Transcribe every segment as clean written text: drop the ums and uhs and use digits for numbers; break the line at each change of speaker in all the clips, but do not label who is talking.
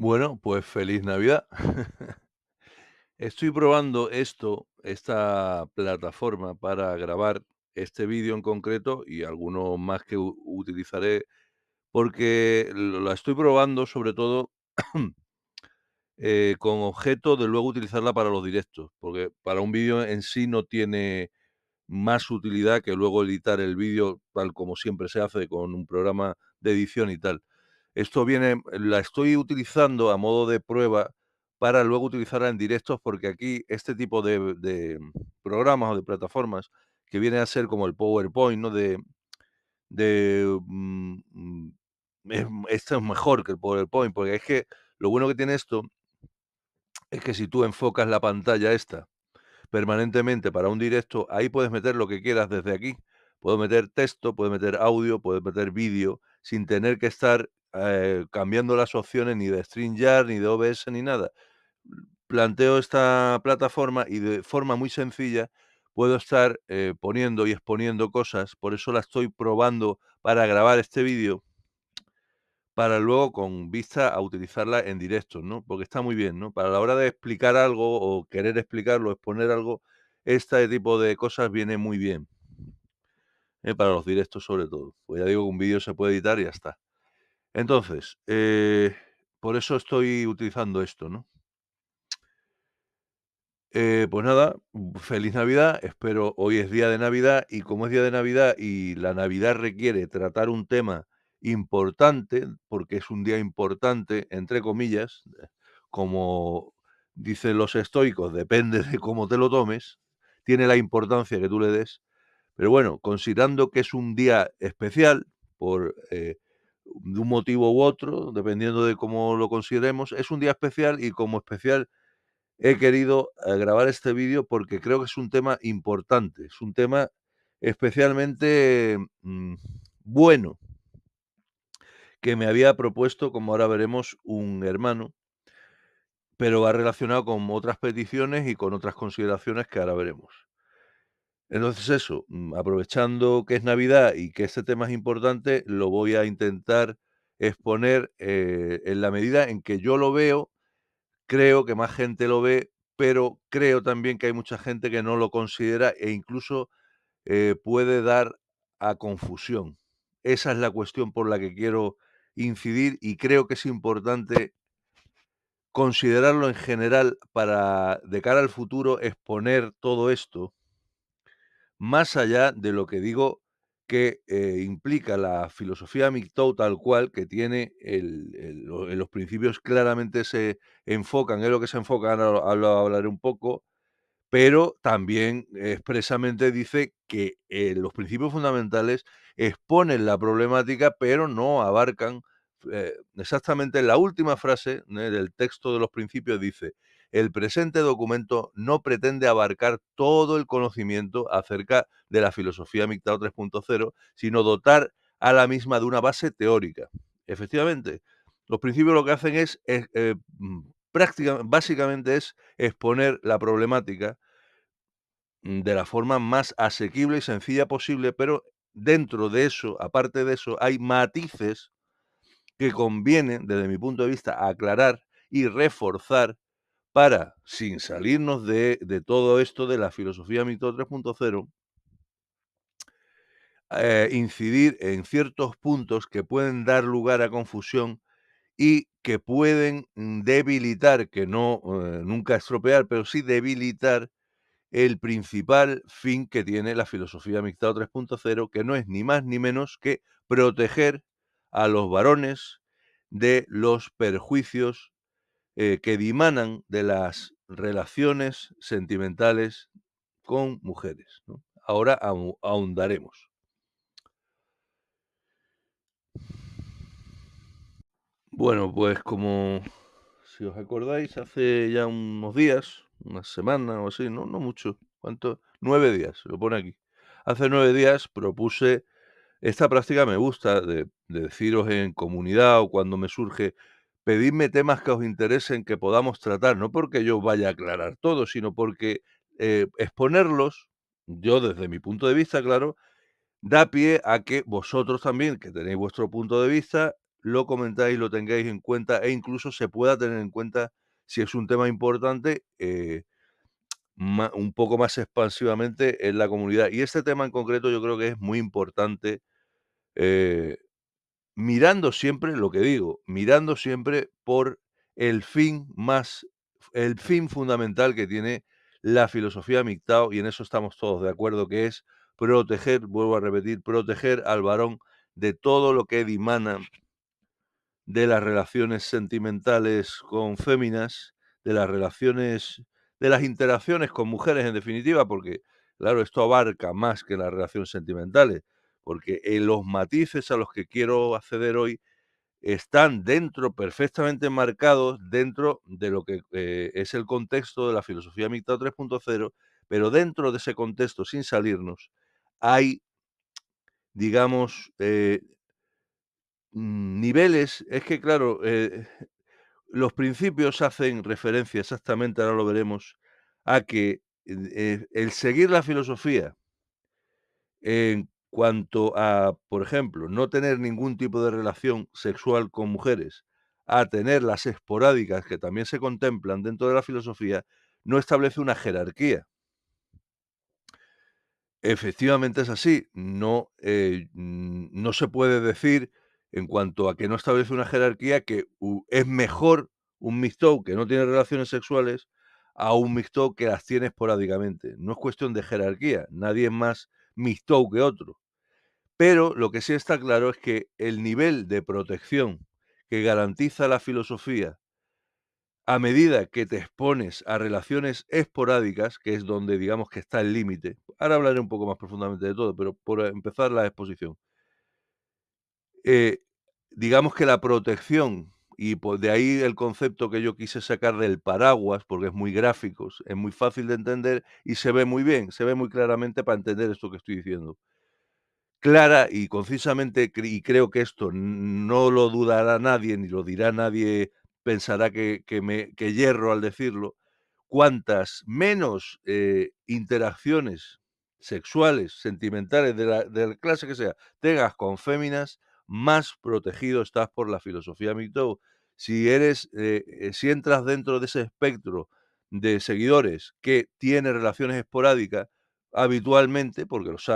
Bueno, pues feliz Navidad. Estoy probando esta plataforma para grabar este vídeo en concreto y algunos más que utilizaré porque la estoy probando sobre todo con objeto de luego utilizarla para los directos, porque para un vídeo en sí no tiene más utilidad que luego editar el vídeo tal como siempre se hace con un programa de edición y tal. Esto la estoy utilizando a modo de prueba para luego utilizarla en directos, porque aquí este tipo de programas o de plataformas que viene a ser como el PowerPoint, ¿no? De, mm, mm, esto es mejor que el PowerPoint, porque es que lo bueno que tiene esto es que si tú enfocas la pantalla esta permanentemente para un directo, ahí puedes meter lo que quieras desde aquí. Puedo meter texto, puedo meter audio, puedo meter vídeo, sin tener que estar cambiando las opciones ni de StreamYard, ni de OBS, ni nada. Planteo esta plataforma y de forma muy sencilla puedo estar poniendo y exponiendo cosas, por eso la estoy probando para grabar este vídeo, para luego con vista a utilizarla en directos, ¿no? Porque está muy bien, ¿no? Para la hora de explicar algo o querer explicarlo, exponer algo, este tipo de cosas viene muy bien, para los directos sobre todo. Pues ya digo que un vídeo se puede editar y ya está. Entonces, por eso estoy utilizando esto, ¿no? Pues nada, feliz Navidad. Espero, hoy es día de Navidad y como es día de Navidad y la Navidad requiere tratar un tema importante, porque es un día importante, entre comillas, como dicen los estoicos, depende de cómo te lo tomes, tiene la importancia que tú le des. Pero bueno, considerando que es un día especial, de un motivo u otro, dependiendo de cómo lo consideremos, es un día especial y como especial he querido, grabar este vídeo porque creo que es un tema importante, es un tema especialmente, bueno, que me había propuesto, como ahora veremos, un hermano, pero va relacionado con otras peticiones y con otras consideraciones que ahora veremos. Entonces eso, aprovechando que es Navidad y que este tema es importante, lo voy a intentar exponer, en la medida en que yo lo veo. Creo que más gente lo ve, pero creo también que hay mucha gente que no lo considera e incluso, puede dar a confusión. Esa es la cuestión por la que quiero incidir y creo que es importante considerarlo en general para, de cara al futuro, exponer todo esto, más allá de lo que digo que, implica la filosofía MGTOW tal cual, que tiene en los principios claramente se enfocan, es lo que se enfocan, ahora lo hablaré un poco, pero también expresamente dice que, los principios fundamentales exponen la problemática, pero no abarcan, exactamente la última frase, del texto de los principios dice: "El presente documento no pretende abarcar todo el conocimiento acerca de la filosofía MGTOW 3.0, sino dotar a la misma de una base teórica". Efectivamente, los principios lo que hacen básicamente es exponer la problemática de la forma más asequible y sencilla posible, pero dentro de eso, aparte de eso, hay matices que conviene, desde mi punto de vista, aclarar y reforzar para, sin salirnos de todo esto de la filosofía Mito 3.0, incidir en ciertos puntos que pueden dar lugar a confusión y que pueden debilitar, que no nunca estropear, pero sí debilitar el principal fin que tiene la filosofía mixta 3.0, que no es ni más ni menos que proteger a los varones de los perjuicios que dimanan de las relaciones sentimentales con mujeres, ¿no? Ahora ahondaremos. Bueno, pues como si os acordáis, hace ya unos días, una semana o así, no mucho, ¿cuánto? 9 días, lo pone aquí. Hace 9 días propuse esta práctica, me gusta de deciros en comunidad o cuando me surge, pedidme temas que os interesen que podamos tratar, no porque yo vaya a aclarar todo, sino porque, exponerlos, yo desde mi punto de vista, claro, da pie a que vosotros también, que tenéis vuestro punto de vista, lo comentáis, lo tengáis en cuenta e incluso se pueda tener en cuenta si es un tema importante, un poco más expansivamente en la comunidad. Y este tema en concreto yo creo que es muy importante, eh, mirando siempre lo que digo, mirando siempre por el fin más el fin fundamental que tiene la filosofía MGTOW, y en eso estamos todos de acuerdo, que es proteger, vuelvo a repetir, proteger al varón de todo lo que dimana de las relaciones sentimentales con féminas, de las relaciones de las interacciones con mujeres, en definitiva, porque, claro, esto abarca más que las relaciones sentimentales, porque, los matices a los que quiero acceder hoy están dentro, perfectamente marcados dentro de lo que, es el contexto de la filosofía MGTOW 3.0, pero dentro de ese contexto, sin salirnos, hay, digamos, niveles. Es que, claro, los principios hacen referencia exactamente, ahora lo veremos, a que, el seguir la filosofía en cuanto a, por ejemplo, no tener ningún tipo de relación sexual con mujeres, a tener las esporádicas que también se contemplan dentro de la filosofía, no establece una jerarquía. Efectivamente es así. No, no se puede decir, en cuanto a que no establece una jerarquía, que es mejor un mixto que no tiene relaciones sexuales a un mixto que las tiene esporádicamente. No es cuestión de jerarquía, nadie es más mixto que otro. Pero lo que sí está claro es que el nivel de protección que garantiza la filosofía a medida que te expones a relaciones esporádicas, que es donde digamos que está el límite. Ahora hablaré un poco más profundamente de todo, pero por empezar la exposición. Eh, digamos que la protección, y de ahí el concepto que yo quise sacar del paraguas, porque es muy gráfico, es muy fácil de entender y se ve muy bien, se ve muy claramente para entender esto que estoy diciendo. Clara y concisamente, y creo que esto no lo dudará nadie, ni lo dirá nadie, pensará que yerro al decirlo. Cuantas menos, interacciones sexuales, sentimentales, de la clase que sea, tengas con féminas, más protegido estás por la filosofía MGTOW. Si entras dentro de ese espectro de seguidores que tiene relaciones esporádicas, habitualmente, porque los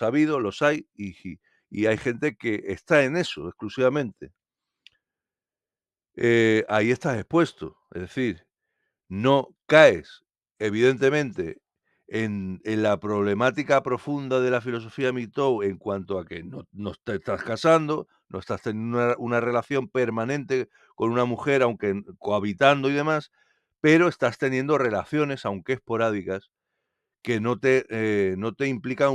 ha habido, los hay, y hay gente que está en eso exclusivamente, ahí estás expuesto. Es decir, no caes, evidentemente, en la problemática profunda de la filosofía MGTOW en cuanto a que no te estás casando, no estás teniendo una relación permanente con una mujer, aunque cohabitando y demás, pero estás teniendo relaciones, aunque esporádicas, que no te implican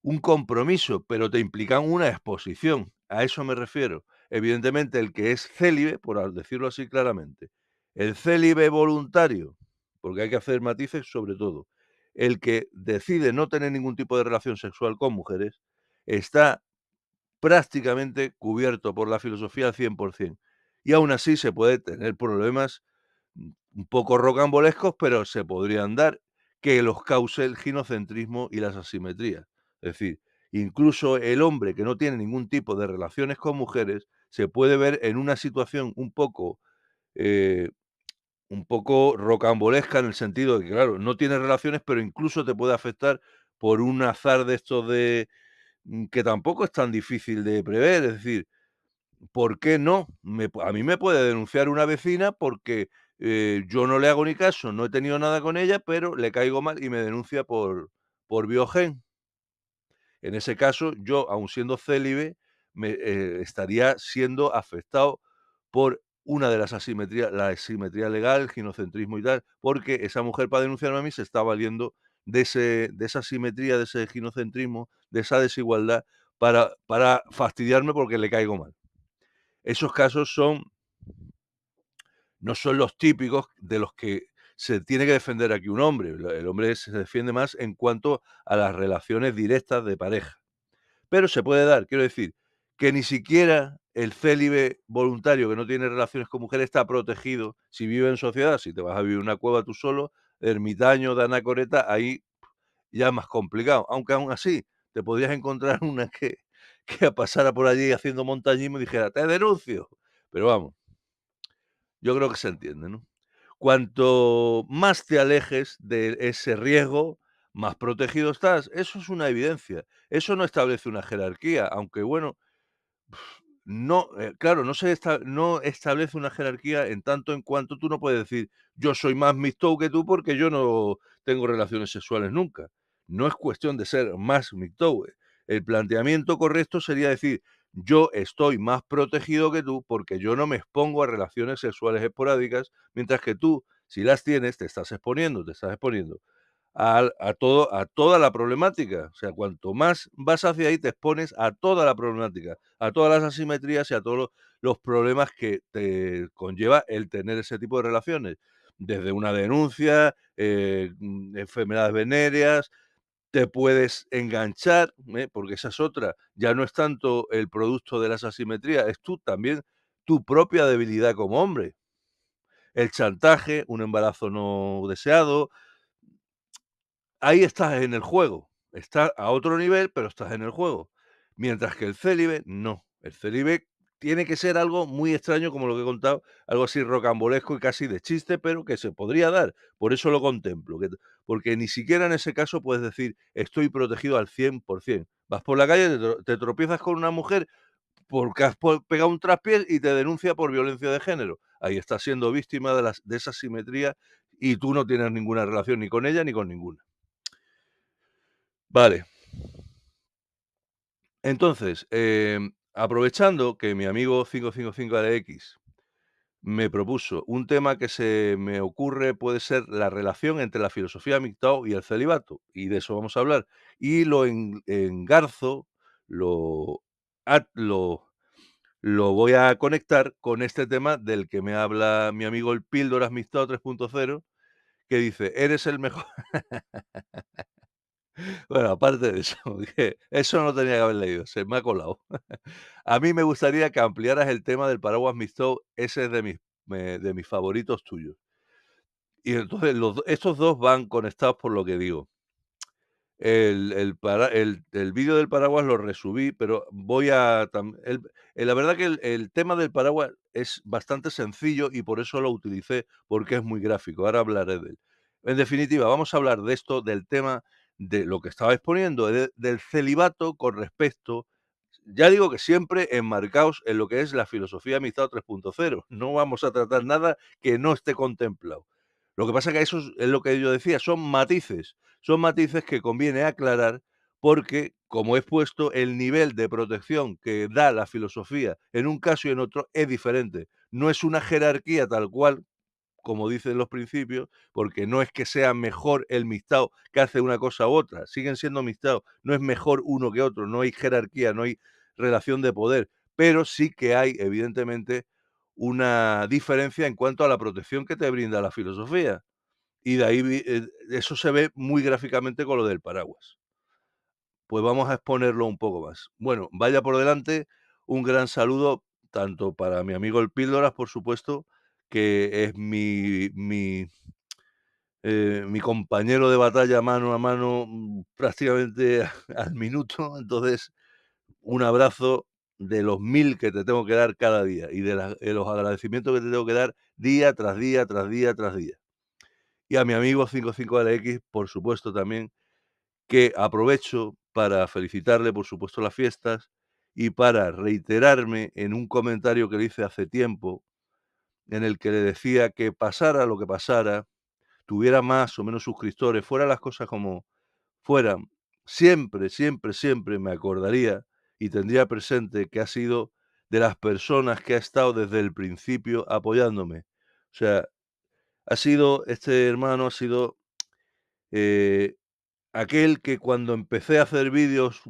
un compromiso, pero te implican una exposición. A eso me refiero. Evidentemente, el que es célibe, decirlo así claramente, el célibe voluntario, porque hay que hacer matices sobre todo, el que decide no tener ningún tipo de relación sexual con mujeres, está prácticamente cubierto por la filosofía al 100%. Y aún así se puede tener problemas un poco rocambolescos, pero se podrían dar, que los cause el ginocentrismo y las asimetrías. Es decir, incluso el hombre que no tiene ningún tipo de relaciones con mujeres se puede ver en una situación eh, un poco rocambolesca, en el sentido de que, claro, no tiene relaciones, pero incluso te puede afectar por un azar de estos que tampoco es tan difícil de prever. Es decir, ¿por qué no? A mí me puede denunciar una vecina porque, yo no le hago ni caso, no he tenido nada con ella, pero le caigo mal y me denuncia por biogen. En ese caso, yo, aun siendo célibe, estaría siendo afectado por una de las asimetrías, la asimetría legal, el ginocentrismo y tal, porque esa mujer, para denunciarme a mí, se está valiendo de esa asimetría, de ese ginocentrismo, de esa desigualdad para fastidiarme porque le caigo mal. Esos casos no son los típicos de los que se tiene que defender aquí un hombre. El hombre se defiende más en cuanto a las relaciones directas de pareja. Pero se puede dar, quiero decir, que ni siquiera el célibe voluntario que no tiene relaciones con mujeres está protegido si vive en sociedad. Si te vas a vivir en una cueva tú solo, ermitaño de anacoreta, ahí ya es más complicado. Aunque aún así te podrías encontrar una que pasara por allí haciendo montañismo y dijera: "Te denuncio". Pero vamos, yo creo que se entiende, ¿no? Cuanto más te alejes de ese riesgo, más protegido estás. Eso es una evidencia. Eso no establece una jerarquía, aunque bueno, no, claro, no establece una jerarquía en tanto en cuanto tú no puedes decir: "Yo soy más mixto que tú porque yo no tengo relaciones sexuales nunca". No es cuestión de ser más mixto. El planteamiento correcto sería decir: "Yo estoy más protegido que tú porque yo no me expongo a relaciones sexuales esporádicas, mientras que tú, si las tienes, te estás exponiendo a toda la problemática. O sea, cuanto más vas hacia ahí, te expones a toda la problemática, a todas las asimetrías y a todos los problemas que te conlleva el tener ese tipo de relaciones. Desde una denuncia, enfermedades venéreas, te puedes enganchar, porque esa es otra. Ya no es tanto el producto de las asimetrías, es tú también tu propia debilidad como hombre. El chantaje, un embarazo no deseado, ahí estás en el juego. Estás a otro nivel, pero estás en el juego. Mientras que el célibe, no. El célibe tiene que ser algo muy extraño, como lo que he contado, algo así rocambolesco y casi de chiste, pero que se podría dar. Por eso lo contemplo, porque ni siquiera en ese caso puedes decir: "Estoy protegido al 100%". Vas por la calle, te tropiezas con una mujer porque has pegado un traspié y te denuncia por violencia de género. Ahí estás siendo víctima de esa simetría y tú no tienes ninguna relación ni con ella ni con ninguna. Vale. Entonces, aprovechando que mi amigo 555 me propuso un tema que se me ocurre puede ser la relación entre la filosofía MGTOW y el celibato, y de eso vamos a hablar. Y lo engarzo, lo at lo voy a conectar con este tema del que me habla mi amigo el Píldoras MGTOW 3.0, que dice: "Eres el mejor". Bueno, aparte de eso, que eso no tenía que haber leído, se me ha colado. A mí me gustaría que ampliaras el tema del paraguas mixto, ese es de mis favoritos tuyos. Y entonces estos 2 van conectados por lo que digo. El vídeo del paraguas lo resubí, pero voy a la verdad que el tema del paraguas es bastante sencillo y por eso lo utilicé, porque es muy gráfico. Ahora hablaré de él. En definitiva, vamos a hablar de esto, del tema de lo que estaba exponiendo, del celibato con respecto, ya digo que siempre enmarcaos en lo que es la filosofía Amistad 3.0. No vamos a tratar nada que no esté contemplado. Lo que pasa es que eso es lo que yo decía, son matices que conviene aclarar porque, como he expuesto, el nivel de protección que da la filosofía en un caso y en otro es diferente. No es una jerarquía tal cual como dicen los principios, porque no es que sea mejor el mixtao que hace una cosa u otra, siguen siendo mixtao, no es mejor uno que otro, no hay jerarquía, no hay relación de poder, pero sí que hay, evidentemente, una diferencia en cuanto a la protección que te brinda la filosofía. Y de ahí eso se ve muy gráficamente con lo del paraguas. Pues vamos a exponerlo un poco más. Bueno, vaya por delante un gran saludo tanto para mi amigo el Píldoras, por supuesto, que es mi compañero de batalla mano a mano, prácticamente al minuto. Entonces, un abrazo de los 1000 que te tengo que dar cada día y de los agradecimientos que te tengo que dar día tras día, tras día, tras día. Y a mi amigo 55LX, por supuesto, también, que aprovecho para felicitarle, por supuesto, las fiestas y para reiterarme en un comentario que le hice hace tiempo, en el que le decía que pasara lo que pasara, tuviera más o menos suscriptores, fueran las cosas como fueran, siempre, siempre, siempre me acordaría y tendría presente que ha sido de las personas que ha estado desde el principio apoyándome. O sea, este hermano ha sido eh, aquel que cuando empecé a hacer vídeos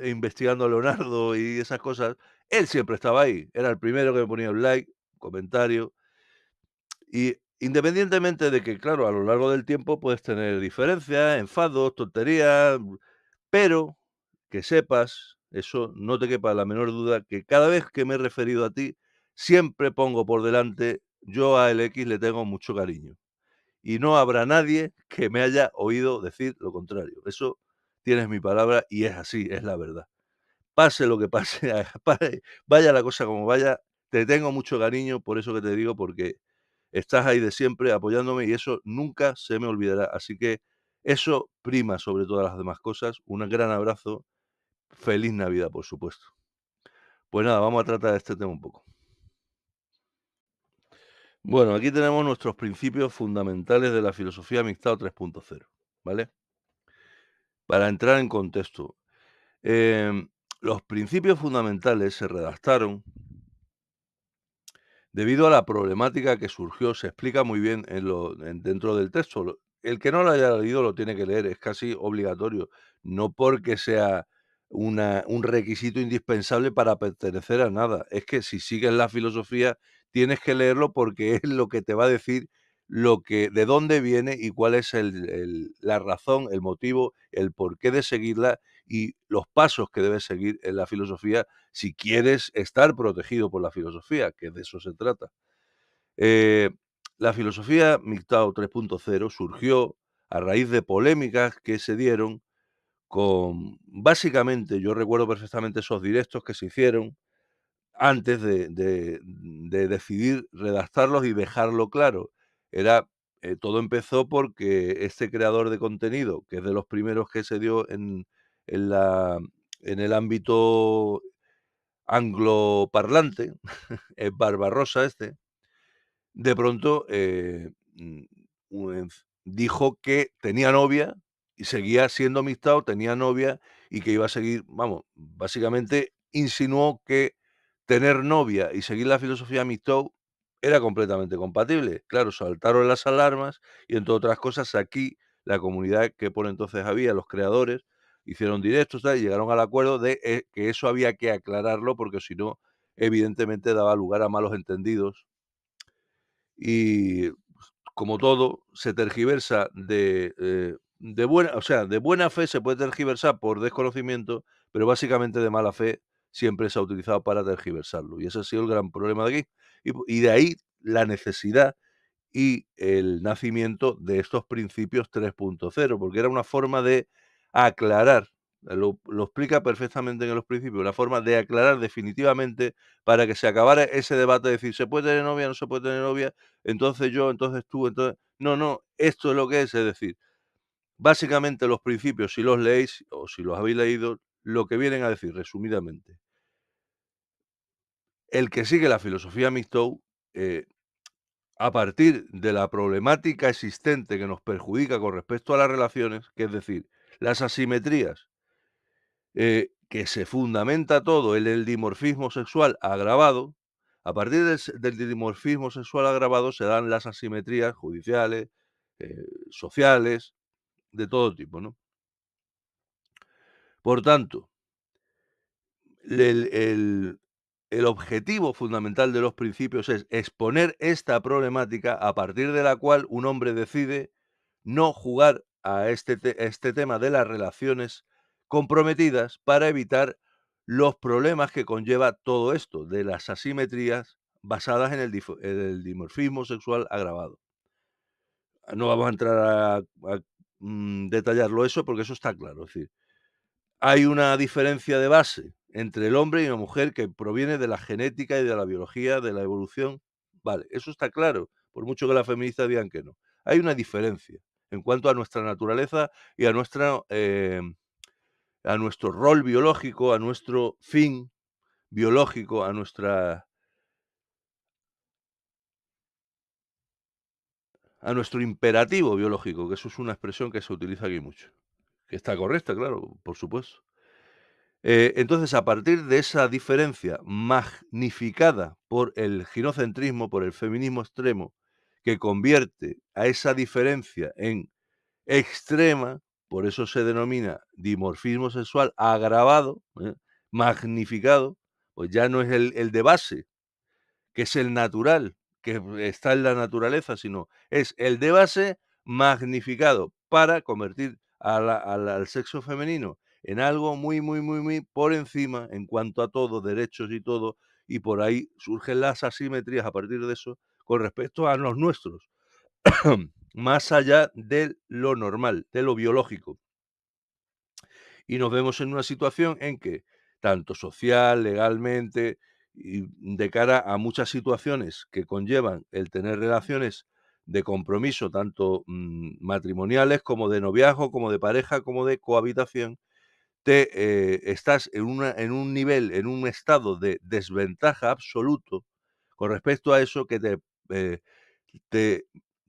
investigando a Leonardo y esas cosas, él siempre estaba ahí. Era el primero que me ponía un like, comentario. Y independientemente de que, claro, a lo largo del tiempo puedes tener diferencias, enfados, tonterías, pero que sepas, eso no te quepa la menor duda, que cada vez que me he referido a ti, siempre pongo por delante, yo a LX le tengo mucho cariño. Y no habrá nadie que me haya oído decir lo contrario. Eso tienes mi palabra y es así, es la verdad. pase lo que pase, vaya la cosa como vaya, te tengo mucho cariño, por eso que te digo, porque estás ahí de siempre apoyándome y eso nunca se me olvidará. Así que eso prima sobre todas las demás cosas. Un gran abrazo, feliz Navidad, por supuesto. Pues nada, vamos a tratar este tema un poco. Bueno, aquí tenemos nuestros principios fundamentales de la filosofía Mixtao 3.0, ¿vale? Para entrar en contexto, em, los principios fundamentales se redactaron debido a la problemática que surgió. Se explica muy bien dentro del texto. El que no lo haya leído lo tiene que leer, es casi obligatorio, no porque sea un requisito indispensable para pertenecer a nada. Es que si sigues la filosofía tienes que leerlo porque es lo que te va a decir de dónde viene y cuál es la razón, el motivo, el porqué de seguirla y los pasos que debes seguir en la filosofía si quieres estar protegido por la filosofía, que de eso se trata. Eh, la filosofía MGTOW 3.0 surgió a raíz de polémicas que se dieron básicamente, yo recuerdo perfectamente esos directos que se hicieron antes de decidir redactarlos y dejarlo claro. Todo empezó porque este creador de contenido, que es de los primeros que se dio en la en el ámbito angloparlante, es Barbarossa este, de pronto, dijo que tenía novia y seguía siendo mixtao, tenía novia y que iba a seguir, vamos, básicamente insinuó que tener novia y seguir la filosofía mixtao era completamente compatible. Claro, saltaron las alarmas y, entre otras cosas, aquí la comunidad que por entonces había, los creadores, hicieron directos, tal, y llegaron al acuerdo de que eso había que aclararlo porque si no, evidentemente daba lugar a malos entendidos y como todo, se tergiversa de buena fe se puede tergiversar por desconocimiento, pero básicamente de mala fe siempre se ha utilizado para tergiversarlo. Y ese ha sido el gran problema de aquí. Y de ahí la necesidad y el nacimiento de estos principios 3.0, porque era una forma de aclarar, lo explica perfectamente en los principios, una forma de aclarar definitivamente para que se acabara ese debate de decir, ¿se puede tener novia, no se puede tener novia? Entonces yo, entonces tú, entonces... No, no, esto es lo que es decir, básicamente los principios, si los leéis o si los habéis leído, lo que vienen a decir, resumidamente, el que sigue la filosofía Mixtou, eh, a partir de la problemática existente que nos perjudica con respecto a las relaciones, que es decir, las asimetrías, que se fundamenta todo en el dimorfismo sexual agravado, a partir del dimorfismo sexual agravado se dan las asimetrías judiciales, eh, sociales, de todo tipo, ¿no? Por tanto, el, el- el objetivo fundamental de los principios es exponer esta problemática a partir de la cual un hombre decide no jugar a este tema de las relaciones comprometidas para evitar los problemas que conlleva todo esto de las asimetrías basadas en el dimorfismo sexual agravado. No vamos a entrar a detallarlo eso porque eso está claro. Es decir, hay una diferencia de base entre el hombre y la mujer que proviene de la genética y de la biología, de la evolución. Vale, eso está claro, por mucho que las feministas digan que no. Hay una diferencia en cuanto a nuestra naturaleza y a nuestro rol biológico, a nuestro fin biológico, a nuestro imperativo biológico, que eso es una expresión que se utiliza aquí mucho, que está correcta, claro, por supuesto. Entonces, a partir de esa diferencia magnificada por el ginocentrismo, por el feminismo extremo, que convierte a esa diferencia en extrema, por eso se denomina dimorfismo sexual agravado, magnificado, pues ya no es el de base, que es el natural, que está en la naturaleza, sino es el de base magnificado para convertir al sexo femenino en algo muy, muy, muy, muy por encima en cuanto a todo, derechos y todo, y por ahí surgen las asimetrías a partir de eso con respecto a los nuestros, más allá de lo normal, de lo biológico. Y nos vemos en una situación en que tanto social, legalmente, y de cara a muchas situaciones que conllevan el tener relaciones de compromiso, tanto, matrimoniales, como de noviazgo, como de pareja, como de cohabitación, estás en un nivel, en un estado de desventaja absoluto con respecto a eso que eh, te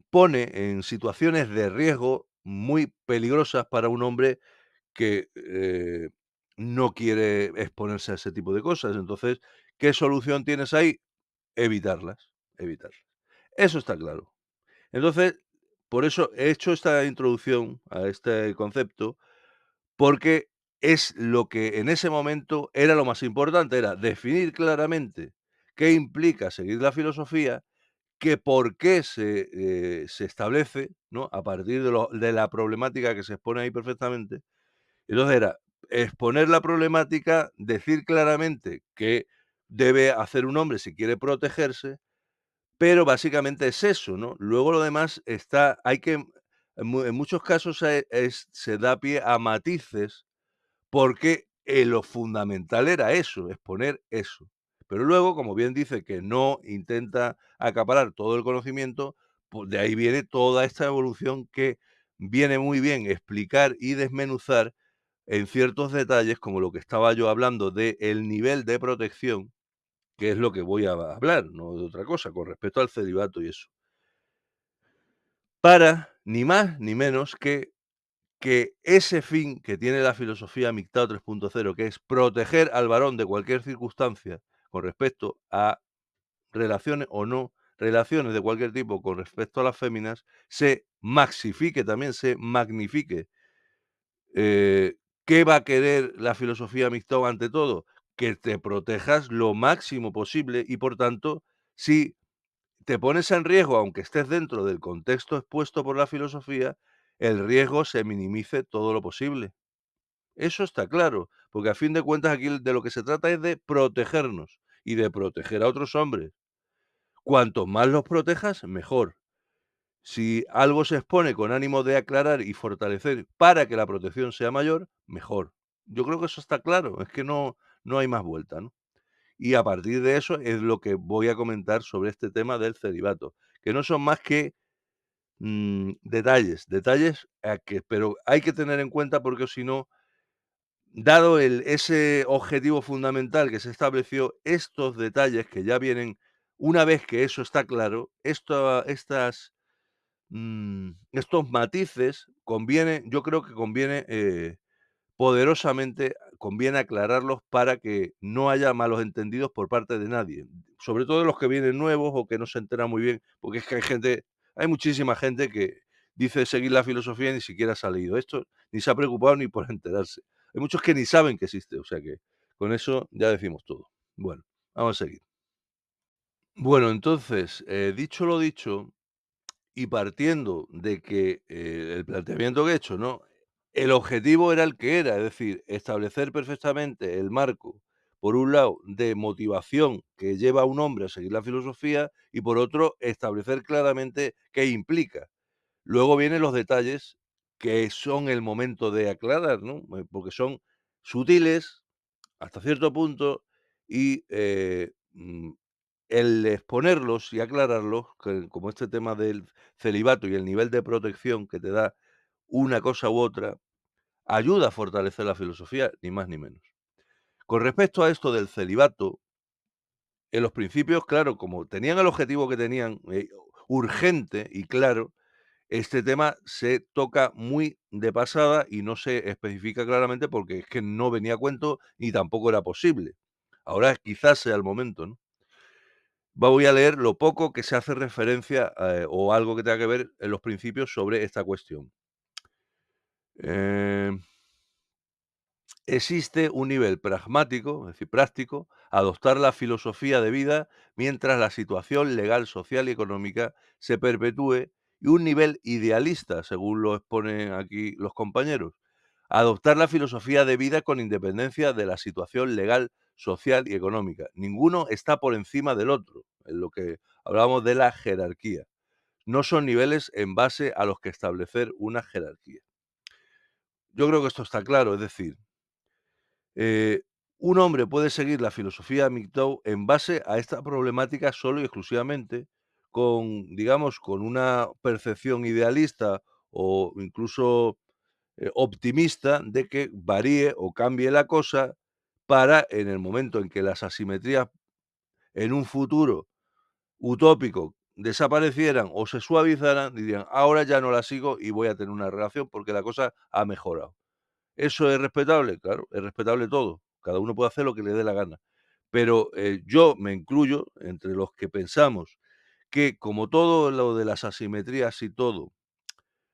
pone en situaciones de riesgo muy peligrosas para un hombre que, no quiere exponerse a ese tipo de cosas. Entonces, ¿qué solución tienes ahí? Evitarlas, evitarlas. Eso está claro. Entonces, por eso he hecho esta introducción a este concepto, porque es lo que en ese momento era lo más importante, era definir claramente qué implica seguir la filosofía, que por qué se establece, ¿no? A partir de la problemática que se expone ahí perfectamente. Entonces era exponer la problemática, decir claramente qué debe hacer un hombre si quiere protegerse, pero básicamente es eso, ¿no? Luego lo demás está hay que en muchos casos se da pie a matices porque, lo fundamental era eso, exponer eso. Pero luego, como bien dice, que no intenta acaparar todo el conocimiento, pues de ahí viene toda esta evolución que viene muy bien explicar y desmenuzar en ciertos detalles, como lo que estaba yo hablando del nivel de protección, que es lo que voy a hablar, no de otra cosa, con respecto al celibato y eso. Para, ni más ni menos que ese fin que tiene la filosofía MGTOW 3.0, que es proteger al varón de cualquier circunstancia con respecto a relaciones o no relaciones de cualquier tipo con respecto a las féminas, se maxifique también, se magnifique. ¿Qué va a querer la filosofía MGTOW ante todo? Que te protejas lo máximo posible y, por tanto, si te pones en riesgo, aunque estés dentro del contexto expuesto por la filosofía, el riesgo se minimice todo lo posible. Eso está claro, porque a fin de cuentas aquí de lo que se trata es de protegernos y de proteger a otros hombres. Cuanto más los protejas, mejor. Si algo se expone con ánimo de aclarar y fortalecer para que la protección sea mayor, mejor. Yo creo que eso está claro, es que no hay más vuelta, ¿no? Y a partir de eso es lo que voy a comentar sobre este tema del celibato, que no son más que detalles pero hay que tener en cuenta porque si no, dado ese objetivo fundamental que se estableció, estos detalles que ya vienen, una vez que eso está claro, estos matices yo creo que conviene poderosamente, conviene aclararlos para que no haya malos entendidos por parte de nadie, sobre todo de los que vienen nuevos o que no se enteran muy bien, porque es que hay muchísima gente que dice seguir la filosofía y ni siquiera se ha leído esto, ni se ha preocupado ni por enterarse. Hay muchos que ni saben que existe, o sea que con eso ya decimos todo. Bueno, vamos a seguir. Bueno, entonces, dicho lo dicho, y partiendo de que, el planteamiento que he hecho, ¿no? El objetivo era el que era, es decir, establecer perfectamente el marco, por un lado, de motivación que lleva a un hombre a seguir la filosofía y por otro, establecer claramente qué implica. Luego vienen los detalles que son el momento de aclarar, ¿no? Porque son sutiles hasta cierto punto y, el exponerlos y aclararlos, como este tema del celibato y el nivel de protección que te da una cosa u otra, ayuda a fortalecer la filosofía, ni más ni menos. Con respecto a esto del celibato, en los principios, claro, como tenían el objetivo que tenían, urgente y claro, este tema se toca muy de pasada y no se especifica claramente porque es que no venía a cuento ni tampoco era posible. Ahora quizás sea el momento, ¿no? Voy a leer lo poco que se hace referencia, o algo que tenga que ver en los principios sobre esta cuestión. Em, Existe un nivel pragmático, es decir, práctico, adoptar la filosofía de vida mientras la situación legal, social y económica se perpetúe, y un nivel idealista, según lo exponen aquí los compañeros, adoptar la filosofía de vida con independencia de la situación legal, social y económica. Ninguno está por encima del otro, en lo que hablábamos de la jerarquía. No son niveles en base a los que establecer una jerarquía. Yo creo que esto está claro, es decir, eh, un hombre puede seguir la filosofía MGTOW en base a esta problemática solo y exclusivamente con, digamos, con una percepción idealista o incluso optimista de que varíe o cambie la cosa para, en el momento en que las asimetrías en un futuro utópico desaparecieran o se suavizaran, dirían: "Ahora ya no la sigo y voy a tener una relación porque la cosa ha mejorado". ¿Eso es respetable? Claro, es respetable todo. Cada uno puede hacer lo que le dé la gana. Pero, yo me incluyo entre los que pensamos que, como todo lo de las asimetrías y todo,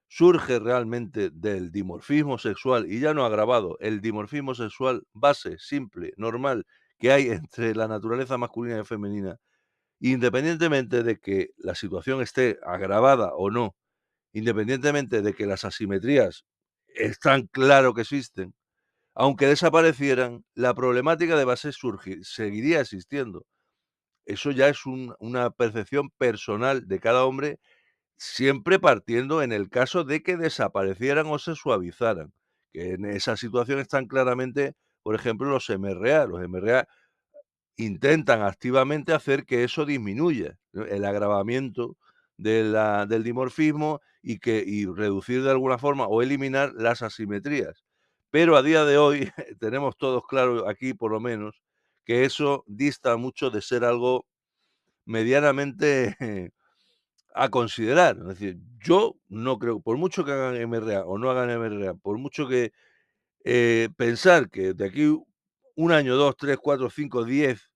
surge realmente del dimorfismo sexual, y ya no agravado, el dimorfismo sexual base, simple, normal, que hay entre la naturaleza masculina y femenina, independientemente de que la situación esté agravada o no, independientemente de que las asimetrías están claro que existen, aunque desaparecieran, la problemática de base seguiría existiendo. Eso ya es una percepción personal de cada hombre, siempre partiendo en el caso de que desaparecieran o se suavizaran, que en esa situación están claramente, por ejemplo, los MRA. Los MRA intentan activamente hacer que eso disminuya, ¿no? El agravamiento del dimorfismo y reducir de alguna forma o eliminar las asimetrías. Pero a día de hoy tenemos todos claro, aquí por lo menos, que eso dista mucho de ser algo medianamente a considerar. Es decir, yo no creo, por mucho que hagan MRA o no hagan MRA, por mucho que pensar que de aquí 1 año, 2, 3, 4, 5, 10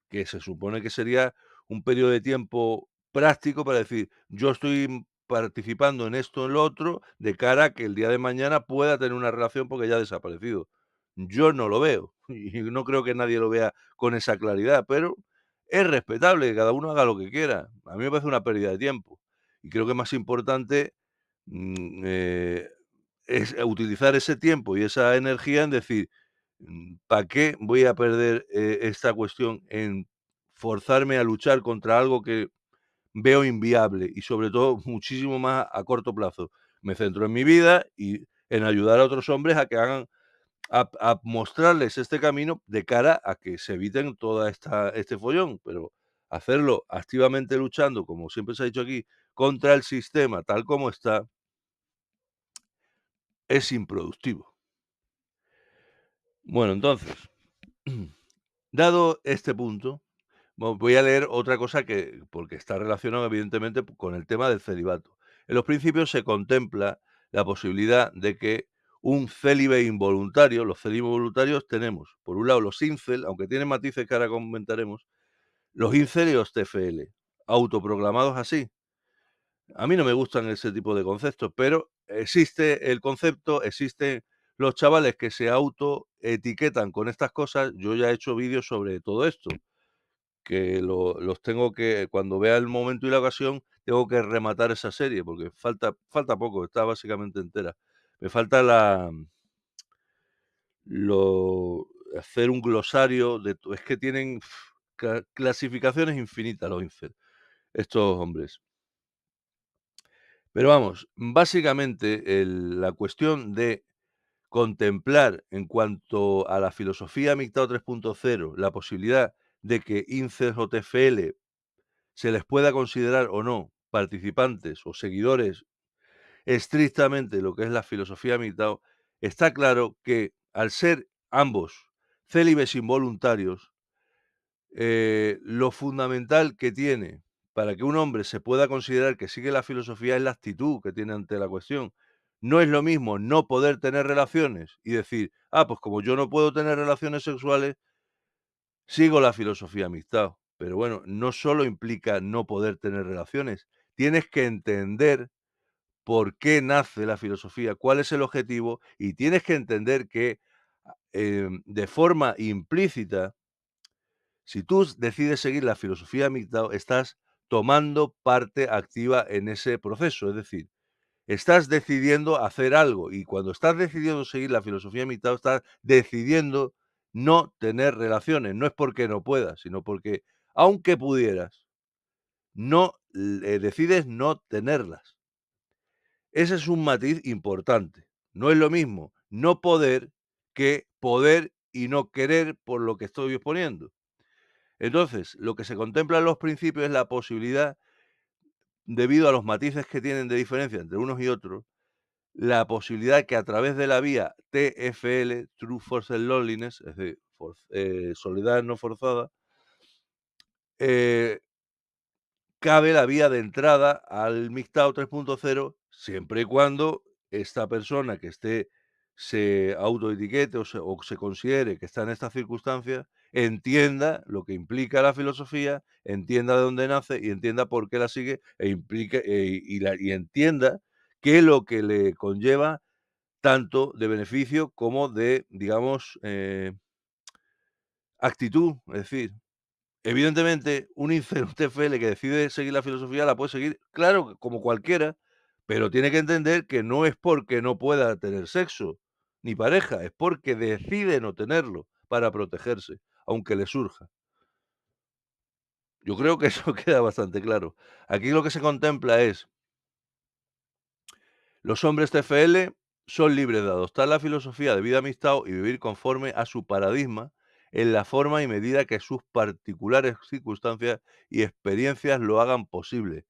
que se supone que sería un periodo de tiempo práctico para decir, yo estoy participando en esto, en lo otro, de cara a que el día de mañana pueda tener una relación porque ya ha desaparecido. Yo no lo veo y no creo que nadie lo vea con esa claridad, pero es respetable que cada uno haga lo que quiera. A mí me parece una pérdida de tiempo y creo que más importante mm, eh, es utilizar ese tiempo y esa energía en decir, ¿para qué voy a perder esta cuestión en forzarme a luchar contra algo que veo inviable y sobre todo muchísimo más a corto plazo? Me centro en mi vida y en ayudar a otros hombres a que hagan, a mostrarles este camino de cara a que se eviten toda este follón, pero hacerlo activamente luchando, como siempre se ha dicho aquí, contra el sistema tal como está, es improductivo. Bueno, entonces, dado este punto, voy a leer otra cosa que, porque está relacionado evidentemente con el tema del celibato. En los principios se contempla la posibilidad de que un célibe involuntario, los célibes voluntarios tenemos, por un lado los incel, aunque tienen matices que ahora comentaremos, los incel y los TFL, autoproclamados así. A mí no me gustan ese tipo de conceptos, pero existe el concepto, existen los chavales que se autoetiquetan con estas cosas. Yo ya he hecho vídeos sobre todo esto, que los tengo que, cuando vea el momento y la ocasión, tengo que rematar esa serie, porque falta poco, está básicamente entera. Me falta lo hacer un glosario es que tienen clasificaciones infinitas los incel, estos hombres. Pero vamos, básicamente la cuestión de contemplar en cuanto a la filosofía MGTOW 3.0 la posibilidad de que incels o TFL se les pueda considerar o no participantes o seguidores estrictamente de lo que es la filosofía MGTOW, está claro que al ser ambos célibes involuntarios, lo fundamental que tiene para que un hombre se pueda considerar que sigue la filosofía es la actitud que tiene ante la cuestión. No es lo mismo no poder tener relaciones y decir, pues como yo no puedo tener relaciones sexuales, sigo la filosofía mixta. Pero bueno, no solo implica no poder tener relaciones, tienes que entender por qué nace la filosofía, cuál es el objetivo, y tienes que entender que de forma implícita, si tú decides seguir la filosofía MGTOW, estás tomando parte activa en ese proceso. Es decir, estás decidiendo hacer algo y cuando estás decidiendo seguir la filosofía MGTOW, estás decidiendo no tener relaciones. No es porque no puedas, sino porque, aunque pudieras, no decides no tenerlas. Ese es un matiz importante. No es lo mismo no poder que poder y no querer por lo que estoy exponiendo. Entonces, lo que se contempla en los principios es la posibilidad, debido a los matices que tienen de diferencia entre unos y otros, la posibilidad que a través de la vía TFL, True Forced Loneliness, es decir, soledad no forzada, eh, cabe la vía de entrada al MGTOW 3.0 siempre y cuando esta persona que se autoetiquete o se considere que está en estas circunstancias, entienda lo que implica la filosofía, entienda de dónde nace y entienda por qué la sigue y entienda qué es lo que le conlleva tanto de beneficio como de, digamos, actitud. Es decir, evidentemente, un incel, un TFL que decide seguir la filosofía la puede seguir, claro, como cualquiera, pero tiene que entender que no es porque no pueda tener sexo ni pareja, es porque decide no tenerlo para protegerse, aunque le surja. Yo creo que eso queda bastante claro. Aquí lo que se contempla es, los hombres TFL son libres de adoptar la filosofía de vida amistad y vivir conforme a su paradigma en la forma y medida que sus particulares circunstancias y experiencias lo hagan posible.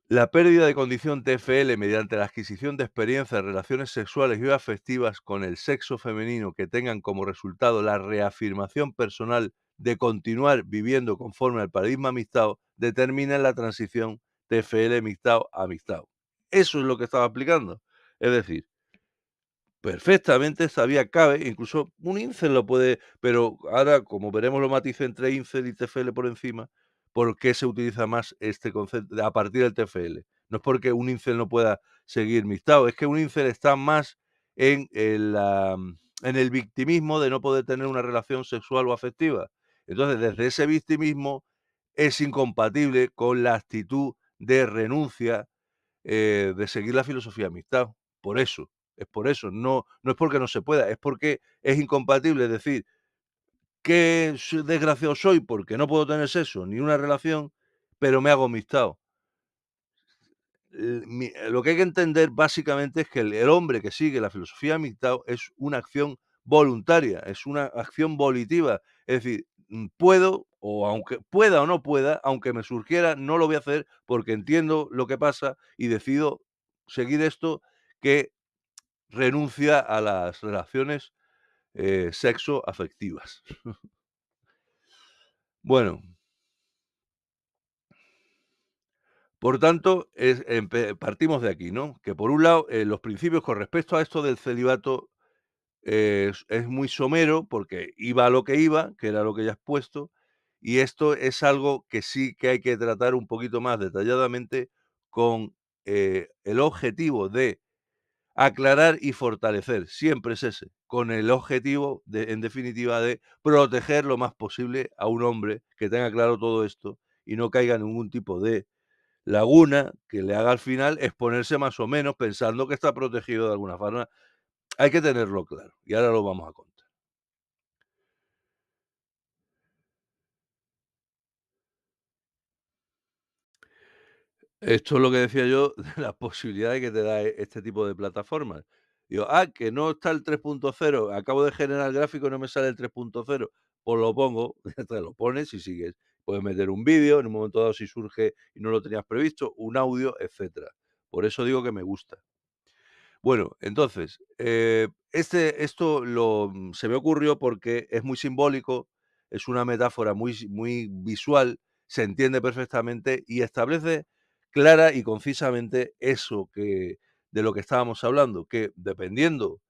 La pérdida de condición TFL mediante la adquisición de experiencias, relaciones sexuales y afectivas con el sexo femenino que tengan como resultado la reafirmación personal de continuar viviendo conforme al paradigma amistad determina la transición TFL amistad a amistad. Eso es lo que estaba explicando. Es decir, perfectamente esta vía cabe, incluso un incel lo puede, pero ahora, como veremos los matices entre incel y TFL por encima, ¿por qué se utiliza más este concepto a partir del TFL? No es porque un incel no pueda seguir mixtado, es que un incel está más en el victimismo de no poder tener una relación sexual o afectiva. Entonces, desde ese victimismo es incompatible con la actitud de renuncia, de seguir la filosofía amistad. Por eso, es por eso, no es porque no se pueda, es porque es incompatible. Es decir, qué desgraciado soy porque no puedo tener sexo ni una relación, pero me hago amistad. Lo que hay que entender básicamente es que el hombre que sigue la filosofía amistad es una acción voluntaria, es una acción volitiva. Es decir, puedo, o aunque pueda o no pueda, aunque me surgiera, no lo voy a hacer porque entiendo lo que pasa y decido seguir esto, que renuncia a las relaciones sexo-afectivas. Bueno, por tanto, partimos de aquí, ¿no? Que por un lado, los principios con respecto a esto del celibato es muy somero porque iba a lo que iba, que era lo que ya has puesto, y esto es algo que sí que hay que tratar un poquito más detalladamente con el objetivo de aclarar y fortalecer, siempre es ese, con el objetivo de, en definitiva, de proteger lo más posible a un hombre que tenga claro todo esto y no caiga en ningún tipo de laguna que le haga al final exponerse más o menos pensando que está protegido de alguna forma. Hay que tenerlo claro y ahora lo vamos a contar. Esto es lo que decía yo de las posibilidades que te da este tipo de plataformas. Digo, que no está el 3.0, acabo de generar el gráfico y no me sale el 3.0, pues lo pongo, te lo pones y sigues. Puedes meter un vídeo, en un momento dado si surge y no lo tenías previsto, un audio, etcétera. Por eso digo que me gusta. Bueno, entonces, se me ocurrió porque es muy simbólico, es una metáfora muy visual, se entiende perfectamente y establece clara y concisamente eso de lo que estábamos hablando, que dependiendo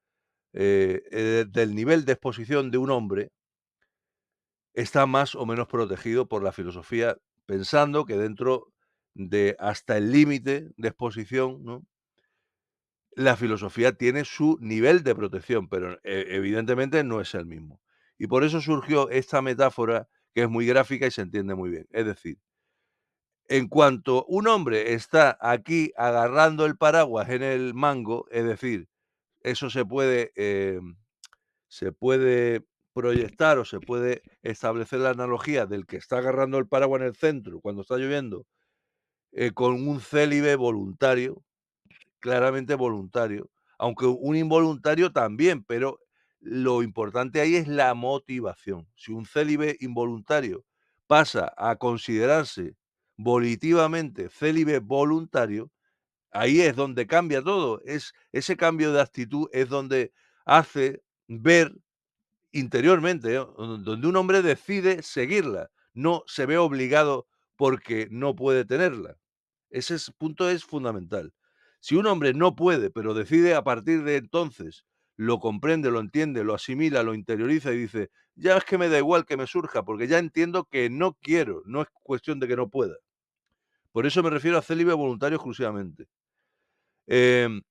del nivel de exposición de un hombre, está más o menos protegido por la filosofía, pensando que dentro de hasta el límite de exposición, ¿no? La filosofía tiene su nivel de protección, pero evidentemente no es el mismo. Y por eso surgió esta metáfora que es muy gráfica y se entiende muy bien. Es decir, en cuanto un hombre está aquí agarrando el paraguas en el mango, es decir, eso se puede proyectar o se puede establecer la analogía del que está agarrando el paraguas en el centro cuando está lloviendo, con un célibe voluntario, claramente voluntario, aunque un involuntario también, pero lo importante ahí es la motivación. Si un célibe involuntario pasa a considerarse volitivamente célibe voluntario, ahí es donde cambia todo. Es ese cambio de actitud es donde hace ver interiormente, donde un hombre decide seguirla, no se ve obligado porque no puede tenerla. Punto es fundamental. Si un hombre no puede, pero decide a partir de entonces, lo comprende, lo entiende, lo asimila, lo interioriza y dice, ya es que me da igual que me surja, porque ya entiendo que no quiero, no es cuestión de que no pueda. Por eso me refiero a célibe voluntario exclusivamente. Em,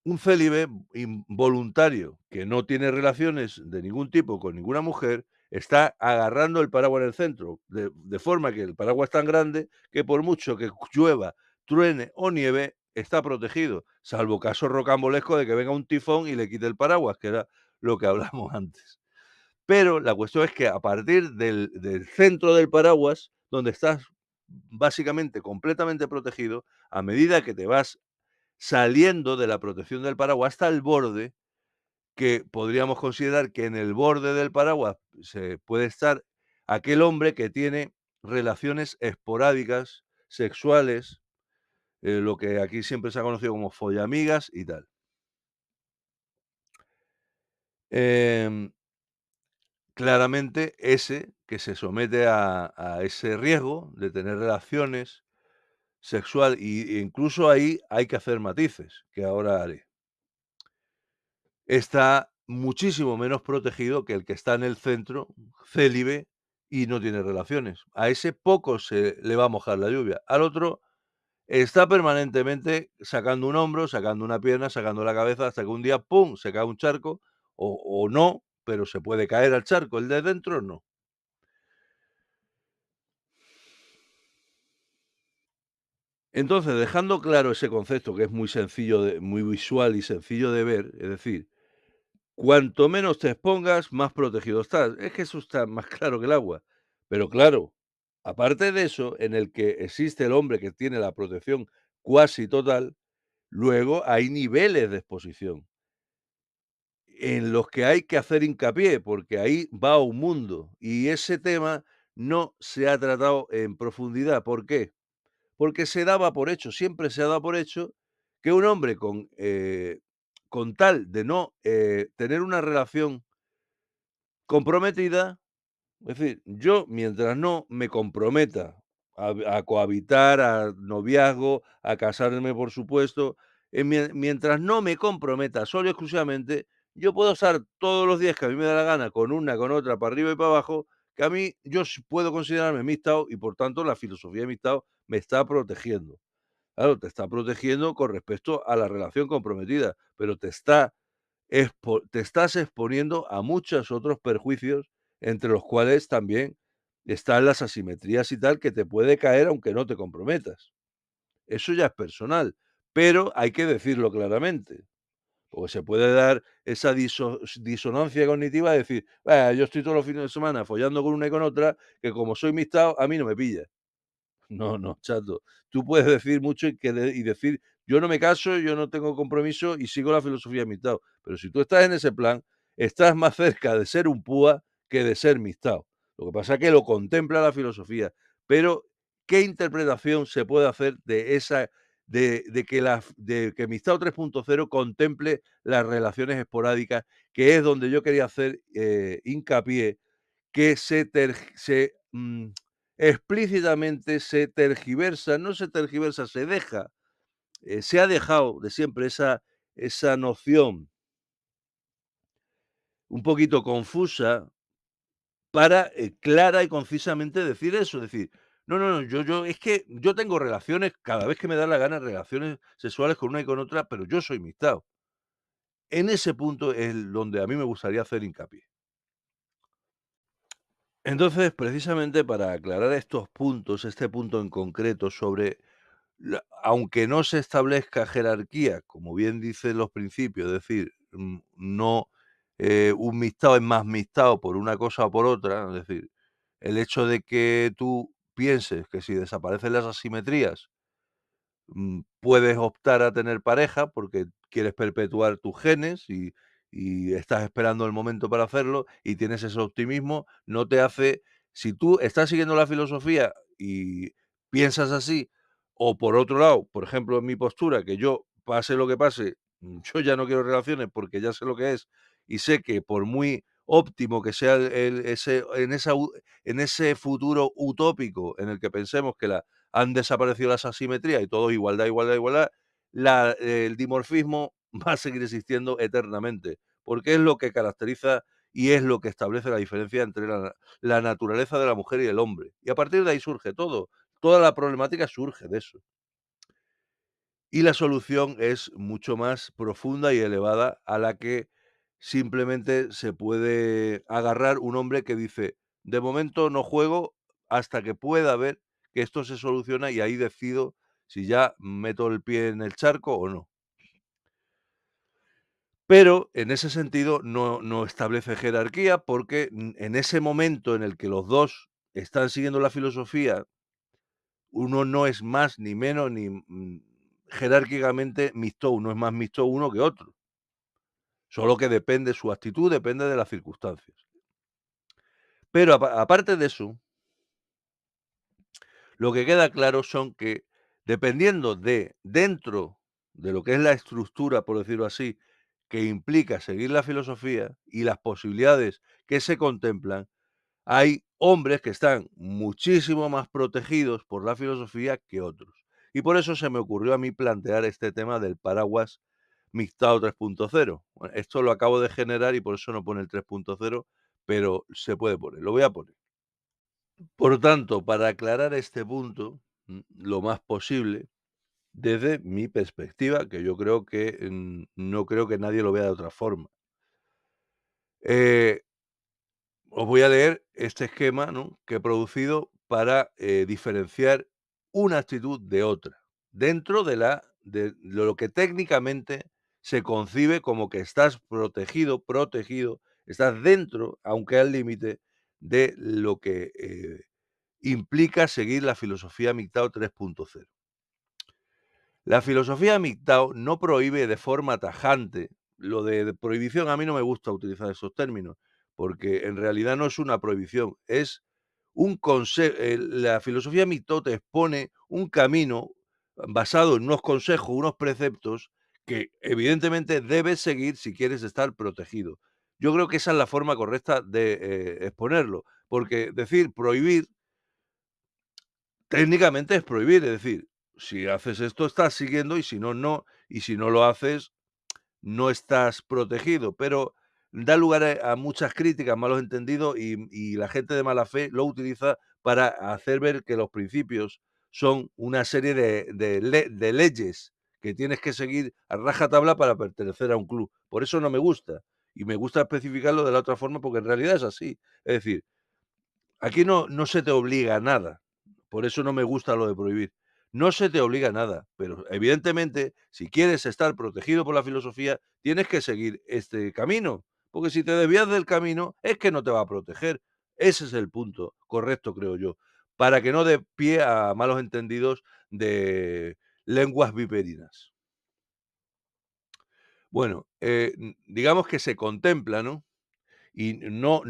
un célibe involuntario que no tiene relaciones de ningún tipo con ninguna mujer está agarrando el paraguas en el centro, de forma que el paraguas es tan grande que por mucho que llueva, truene o nieve, está protegido, salvo caso rocambolesco de que venga un tifón y le quite el paraguas, que era lo que hablamos antes. Pero la cuestión es que a partir del centro del paraguas, donde estás básicamente completamente protegido, a medida que te vas saliendo de la protección del paraguas hasta el borde, que podríamos considerar que en el borde del paraguas se puede estar aquel hombre que tiene relaciones esporádicas, sexuales, lo que aquí siempre se ha conocido como follamigas y tal. Em, claramente ese que se somete a ese riesgo de tener relaciones sexual e incluso ahí hay que hacer matices, que ahora haré. Está muchísimo menos protegido que el que está en el centro, célibe, y no tiene relaciones. A ese poco se le va a mojar la lluvia. Al otro está permanentemente sacando un hombro, sacando una pierna, sacando la cabeza, hasta que un día, ¡pum!, se cae un charco, o no, pero se puede caer al charco. El de dentro no. Entonces, dejando claro ese concepto que es muy sencillo muy visual y sencillo de ver, es decir, cuanto menos te expongas, más protegido estás. Es que eso está más claro que el agua. Pero claro, aparte de eso, en el que existe el hombre que tiene la protección cuasi total, luego hay niveles de exposición en los que hay que hacer hincapié, porque ahí va un mundo. Y ese tema no se ha tratado en profundidad. ¿Por qué? Porque se daba por hecho, siempre se ha dado por hecho que un hombre con tal de no tener una relación comprometida, es decir, yo mientras no me comprometa a cohabitar, a noviazgo, a casarme, por supuesto, mientras no me comprometa solo y exclusivamente, yo puedo estar todos los días que a mí me da la gana con una, con otra, para arriba y para abajo, que a mí yo puedo considerarme mixtao y por tanto la filosofía de mixtao me está protegiendo. Claro, te está protegiendo con respecto a la relación comprometida, pero te estás exponiendo a muchos otros perjuicios, entre los cuales también están las asimetrías y tal, que te puede caer aunque no te comprometas. Eso ya es personal, pero hay que decirlo claramente, porque se puede dar esa disonancia cognitiva de decir: yo estoy todos los fines de semana follando con una y con otra, que como soy mixtao, a mí no me pilla". No, no, chato. Tú puedes decir mucho y decir: "Yo no me caso, yo no tengo compromiso y sigo la filosofía mixtao". Pero si tú estás en ese plan, estás más cerca de ser un púa que de ser mixtao. Lo que pasa es que lo contempla la filosofía. Pero, ¿qué interpretación se puede hacer de esa de que Mixtao 3.0 contemple las relaciones esporádicas, que es donde yo quería hacer, hincapié, que explícitamente se tergiversa, no se tergiversa, se deja, se ha dejado de siempre esa noción un poquito confusa para, clara y concisamente decir eso, decir: "No, no, no, yo es que yo tengo relaciones cada vez que me da la gana, relaciones sexuales con una y con otra, pero yo soy mixtao". En ese punto es donde a mí me gustaría hacer hincapié. Entonces, precisamente para aclarar estos puntos, este punto en concreto sobre aunque no se establezca jerarquía, como bien dicen los principios, es decir, no un mixtao es más mixtao por una cosa o por otra, es decir, el hecho de que tú pienses que si desaparecen las asimetrías, puedes optar a tener pareja porque quieres perpetuar tus genes y estás esperando el momento para hacerlo y tienes ese optimismo, no te hace si tú estás siguiendo la filosofía y piensas así, o por otro lado, por ejemplo, en mi postura, que yo, pase lo que pase, yo ya no quiero relaciones porque ya sé lo que es y sé que por muy óptimo que sea ese en ese futuro utópico en el que pensemos que la han desaparecido las asimetrías y todo igualdad, igualdad, igualdad, el dimorfismo va a seguir existiendo eternamente, porque es lo que caracteriza y es lo que establece la diferencia entre la naturaleza de la mujer y el hombre. Y a partir de ahí surge todo. Toda la problemática surge de eso. Y la solución es mucho más profunda y elevada a la que simplemente se puede agarrar un hombre que dice: "De momento no juego hasta que pueda ver que esto se soluciona y ahí decido si ya meto el pie en el charco o no". Pero en ese sentido no establece jerarquía porque, en ese momento en el que los 2 están siguiendo la filosofía, uno no es más ni menos ni, jerárquicamente mixto, uno es más mixto uno que otro, solo que depende su actitud, depende de las circunstancias. Pero aparte de eso, lo que queda claro son que, dependiendo de dentro de lo que es la estructura, por decirlo así, que implica seguir la filosofía y las posibilidades que se contemplan, hay hombres que están muchísimo más protegidos por la filosofía que otros. Y por eso se me ocurrió a mí plantear este tema del paraguas mixtado 3.0. Bueno, esto lo acabo de generar y por eso no pone el 3.0, pero se puede poner, lo voy a poner. Por tanto, para aclarar este punto, lo más posible, desde mi perspectiva, que yo creo que, no creo que nadie lo vea de otra forma. Eh, Os voy a leer este esquema, ¿no?, que he producido para, diferenciar una actitud de otra, dentro de lo que técnicamente se concibe como que estás protegido, estás dentro, aunque al límite, de lo que, implica seguir la filosofía MGTOW 3.0. La filosofía MGTOW no prohíbe de forma tajante, lo de prohibición a mí no me gusta utilizar esos términos, porque en realidad no es una prohibición, es un consejo. La filosofía MGTOW te expone un camino basado en unos consejos, unos preceptos que evidentemente debes seguir si quieres estar protegido. Yo creo que esa es la forma correcta de, exponerlo, porque decir prohibir técnicamente es prohibir, es decir, si haces esto estás siguiendo y si no, no, y si no lo haces, no estás protegido, pero da lugar a muchas críticas, malos entendidos y la gente de mala fe lo utiliza para hacer ver que los principios son una serie de leyes que tienes que seguir a rajatabla para pertenecer a un club. Por eso no me gusta, y me gusta especificarlo de la otra forma porque en realidad es así. Es decir, aquí no se te obliga a nada, por eso no me gusta lo de prohibir. No se te obliga a nada, pero evidentemente, si quieres estar protegido por la filosofía, tienes que seguir este camino, porque si te desvías del camino, es que no te va a proteger. Ese es el punto correcto, creo yo, para que no dé pie a malos entendidos de lenguas viperinas. Bueno, digamos que se contempla, ¿no? Y no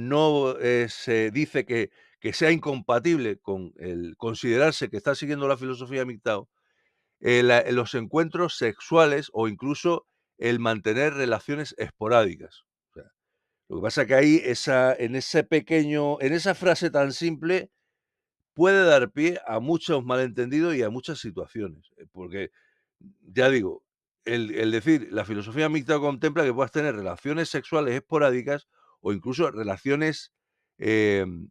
se dice que sea incompatible con el considerarse que está siguiendo la filosofía MGTOW, los encuentros sexuales o incluso el mantener relaciones esporádicas. O sea, lo que pasa es que ahí en esa frase tan simple puede dar pie a muchos malentendidos y a muchas situaciones, porque, ya digo, el decir la filosofía mixta contempla que puedas tener relaciones sexuales esporádicas o incluso relaciones, em,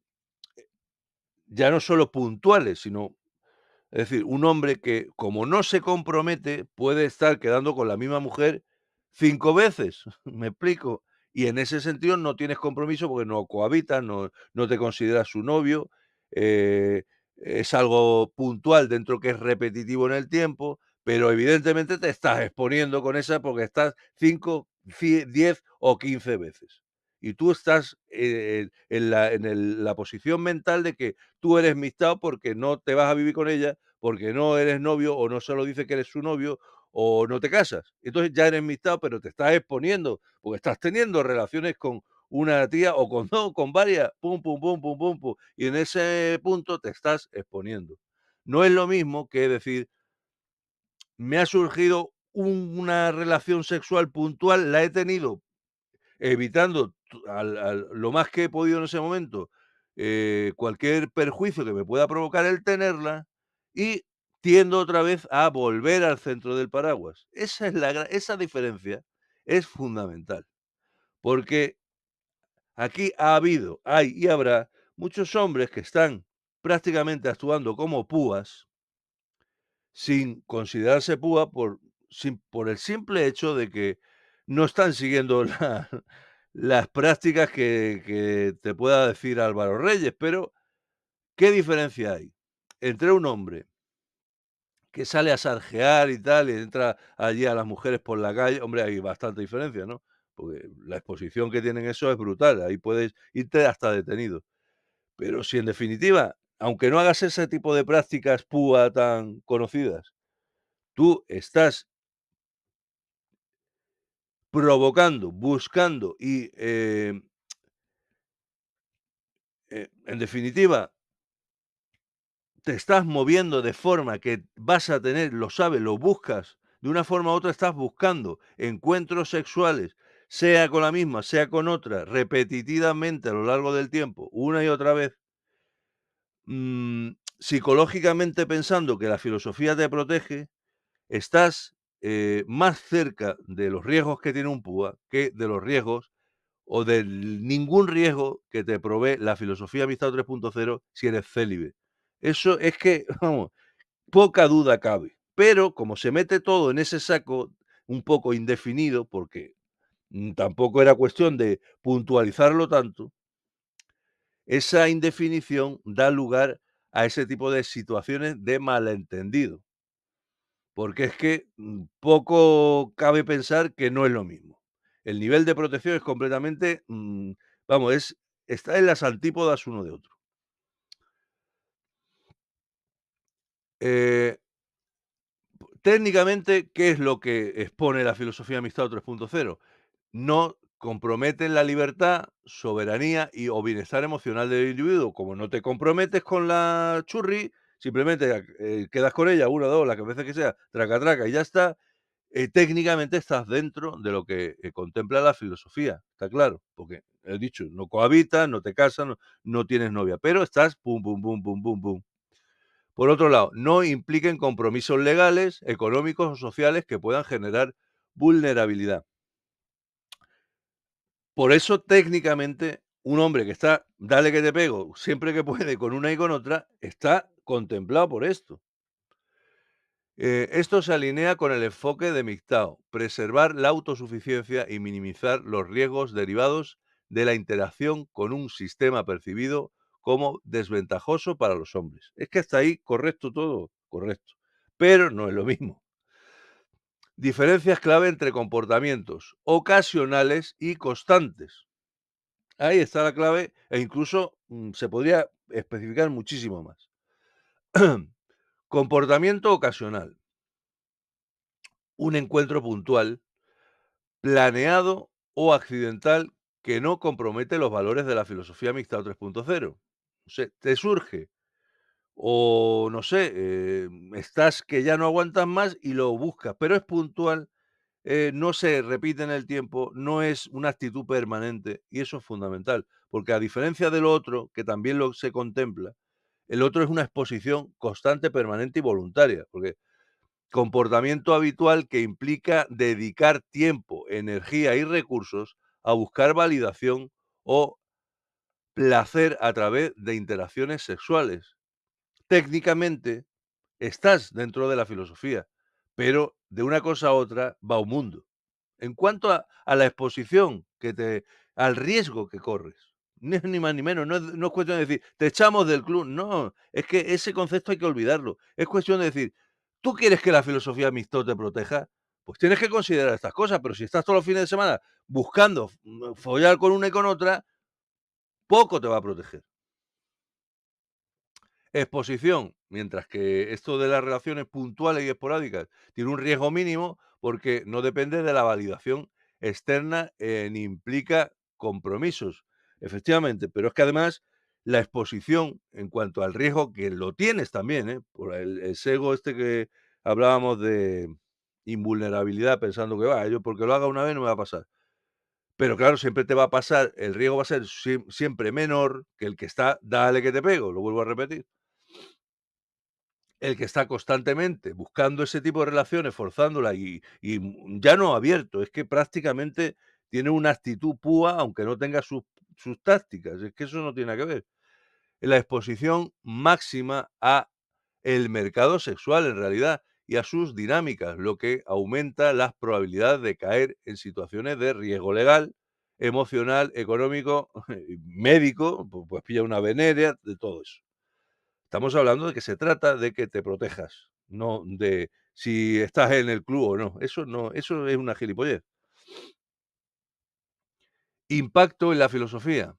ya no solo puntuales, sino es decir, un hombre que, como no se compromete, puede estar quedando con la misma mujer 5 veces, ¿me explico? Y en ese sentido no tienes compromiso porque no cohabitas, no te consideras su novio, es algo puntual dentro que es repetitivo en el tiempo, pero evidentemente te estás exponiendo con esa porque estás 5, 10 o 15 veces. Y tú estás, la posición mental de que tú eres mixtado porque no te vas a vivir con ella, porque no eres novio o no se lo dice que eres su novio, o no te casas. Entonces ya eres mixtado, pero te estás exponiendo, porque estás teniendo relaciones con una tía o con 2, con varias, pum, pum, pum, pum, pum, pum, y en ese punto te estás exponiendo. No es lo mismo que decir: "Me ha surgido una relación sexual puntual, la he tenido evitando al lo más que he podido en ese momento, cualquier perjuicio que me pueda provocar el tenerla, y tiendo otra vez a volver al centro del paraguas". Esa diferencia es fundamental, porque aquí ha habido, hay y habrá muchos hombres que están prácticamente actuando como púas, sin considerarse púa por el simple hecho de que no están siguiendo las prácticas que te pueda decir Álvaro Reyes. Pero, ¿qué diferencia hay entre un hombre que sale a sarjear y tal, y entra allí a las mujeres por la calle? Hombre, hay bastante diferencia, ¿no? Porque la exposición que tienen eso es brutal, ahí puedes irte hasta detenido. Pero si en definitiva, aunque no hagas ese tipo de prácticas púa tan conocidas, tú estás provocando, buscando y, en definitiva, te estás moviendo de forma que vas a tener, lo sabes, lo buscas, de una forma u otra estás buscando encuentros sexuales, sea con la misma, sea con otra, repetitivamente a lo largo del tiempo, una y otra vez, psicológicamente pensando que la filosofía te protege, estás, más cerca de los riesgos que tiene un púa que de los riesgos o de ningún riesgo que te provee la filosofía Amistad 3.0 si eres célibe. Eso es que, vamos, poca duda cabe. Pero como se mete todo en ese saco un poco indefinido, porque tampoco era cuestión de puntualizarlo tanto, esa indefinición da lugar a ese tipo de situaciones de malentendido. Porque es que, poco cabe pensar que no es lo mismo. El nivel de protección es completamente, vamos, está en las antípodas uno de otro. Eh, Técnicamente, ¿qué es lo que expone la filosofía Amistad 3.0? No comprometen la libertad, soberanía y o bienestar emocional del individuo. Como no te comprometes con la churri, simplemente, quedas con ella, una, 2, las que veces que sea, traca, traca y ya está. Técnicamente estás dentro de lo que, contempla la filosofía, está claro, porque he dicho, no cohabitas, no te casas, no tienes novia, pero estás pum, pum, pum, pum, pum, pum. Por otro lado, no impliquen compromisos legales, económicos o sociales que puedan generar vulnerabilidad. Por eso, técnicamente, un hombre que está, dale que te pego, siempre que puede, con una y con otra, está contemplado por esto. Esto se alinea con el enfoque de MGTOW, preservar la autosuficiencia y minimizar los riesgos derivados de la interacción con un sistema percibido como desventajoso para los hombres. Es que hasta ahí correcto todo, correcto. Pero no es lo mismo. Diferencias clave entre comportamientos ocasionales y constantes. Ahí está la clave e incluso se podría especificar muchísimo más. Comportamiento ocasional. Un encuentro puntual planeado o accidental que no compromete los valores de la filosofía mixta 3.0. No sé, te surge o no sé, estás que ya no aguantas más y lo buscas, pero es puntual, no se repite en el tiempo, no es una actitud permanente y eso es fundamental, porque a diferencia del otro, que también lo se contempla, el otro es una exposición constante, permanente y voluntaria, porque comportamiento habitual que implica dedicar tiempo, energía y recursos a buscar validación o placer a través de interacciones sexuales. Técnicamente, estás dentro de la filosofía, pero de una cosa a otra va un mundo. En cuanto a la exposición al riesgo que corres, ni más ni menos, no es cuestión de decir: "Te echamos del club", no, es que ese concepto hay que olvidarlo. Es cuestión de decir: "¿Tú quieres que la filosofía mixto te proteja? Pues tienes que considerar estas cosas", pero si estás todos los fines de semana buscando, follar con una y con otra, poco te va a proteger. Exposición. mientras que esto de las relaciones puntuales y esporádicas tiene un riesgo mínimo porque no depende de la validación externa, ni implica compromisos. Efectivamente, pero es que además la exposición en cuanto al riesgo, que lo tienes también, por el sesgo este que hablábamos de invulnerabilidad, pensando que va, yo porque lo haga una vez no me va a pasar. Pero claro, siempre te va a pasar, el riesgo va a ser siempre menor que el que está, dale que te pego, lo vuelvo a repetir. El que está constantemente buscando ese tipo de relaciones, forzándola y ya no abierto, es que prácticamente tiene una actitud púa, aunque no tenga sus tácticas, es que eso no tiene nada que ver. La exposición máxima a el mercado sexual, en realidad, y a sus dinámicas, lo que aumenta las probabilidades de caer en situaciones de riesgo legal, emocional, económico, médico, pues pilla una venérea, de todo eso. Estamos hablando de que se trata de que te protejas, no de si estás en el club o no. Eso no, eso es una gilipollez. Impacto en la filosofía.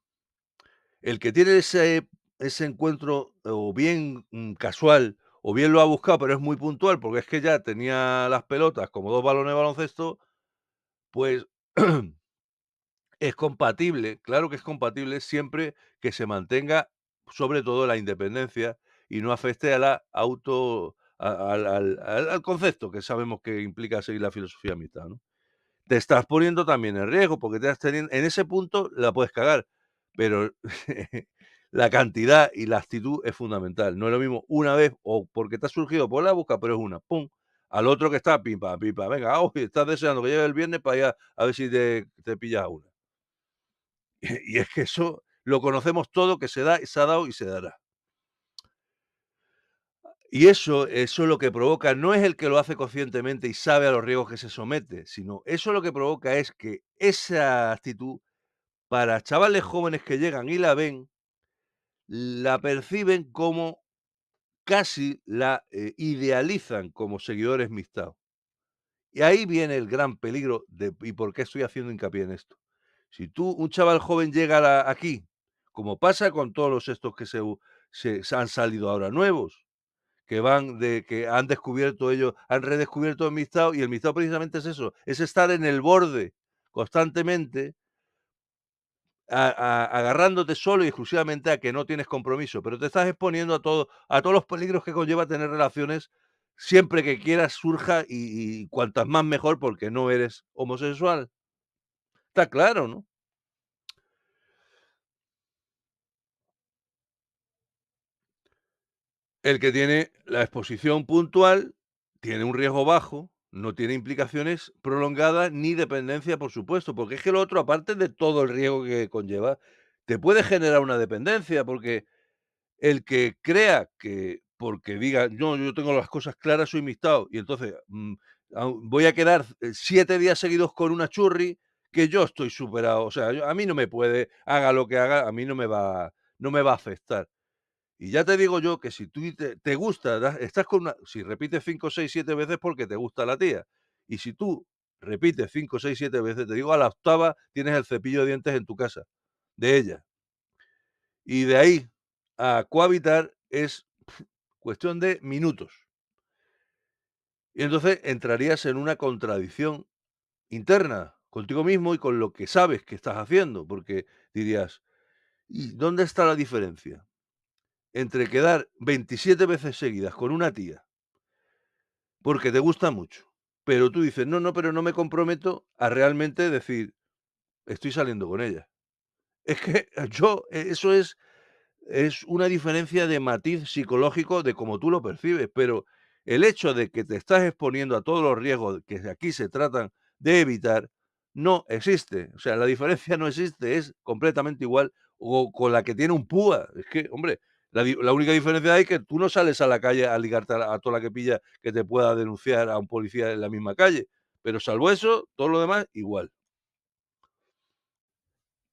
El que tiene ese encuentro o bien, casual, o bien lo ha buscado, pero es muy puntual, porque es que ya tenía las pelotas como 2 balones de baloncesto, pues es compatible, claro que es compatible siempre que se mantenga, sobre todo, la independencia y no afecte a la auto a al concepto que sabemos que implica seguir la filosofía mixta, ¿no? Te estás poniendo también en riesgo, porque te estás teniendo en ese punto la puedes cagar, pero la cantidad y la actitud es fundamental. No es lo mismo una vez o porque te ha surgido por la boca, pero es una, pum, al otro que está pim pam, venga, estás deseando que llegue el viernes para allá a ver si te pillas a una. Y es que eso lo conocemos todo, que se da, se ha dado y se dará. Y eso lo que provoca no es el que lo hace conscientemente y sabe a los riesgos que se somete, sino eso lo que provoca es que esa actitud, para chavales jóvenes que llegan y la ven, la perciben como casi la, idealizan como seguidores mixtados. Y ahí viene el gran peligro de ¿y por qué estoy haciendo hincapié en esto? Si tú, un chaval joven llega aquí, como pasa con todos los estos que se han salido ahora nuevos, que van de que han descubierto ellos, han redescubierto el mixtao, y el mixtao precisamente es eso, es estar en el borde constantemente, agarrándote solo y exclusivamente a que no tienes compromiso, pero te estás exponiendo a todos los peligros que conlleva tener relaciones siempre que quieras, surja y cuantas más mejor, porque no eres homosexual. Está claro, ¿no? El que tiene la exposición puntual tiene un riesgo bajo, no tiene implicaciones prolongadas ni dependencia, por supuesto, porque es que lo otro, aparte de todo el riesgo que conlleva, te puede generar una dependencia, porque el que crea que porque diga: "No, yo tengo las cosas claras, soy mixtao, y entonces, voy a quedar, 7 días seguidos con una churri, que yo estoy superado". O sea, a mí no me puede, haga lo que haga, a mí no me va a afectar. Y ya te digo yo que si tú te gusta, estás con una, si repites 5 6 7 veces porque te gusta la tía. Y si tú repites 5 6 7 veces, te digo, a la octava tienes el cepillo de dientes en tu casa, de ella. Y de ahí a cohabitar es cuestión de minutos. Y entonces entrarías en una contradicción interna contigo mismo y con lo que sabes que estás haciendo, porque dirías: "¿Y dónde está la diferencia entre quedar 27 veces seguidas con una tía porque te gusta mucho, pero tú dices: "No, no, pero no me comprometo", a realmente decir: "Estoy saliendo con ella"? Es que eso es una diferencia de matiz psicológico de cómo tú lo percibes, pero el hecho de que te estás exponiendo a todos los riesgos que aquí se tratan de evitar, no existe. O sea, la diferencia no existe, es completamente igual o con la que tiene un púa. Es que, hombre, la única diferencia es que tú no sales a la calle a ligarte a toda la que pilla que te pueda denunciar a un policía en la misma calle. Pero salvo eso, todo lo demás igual.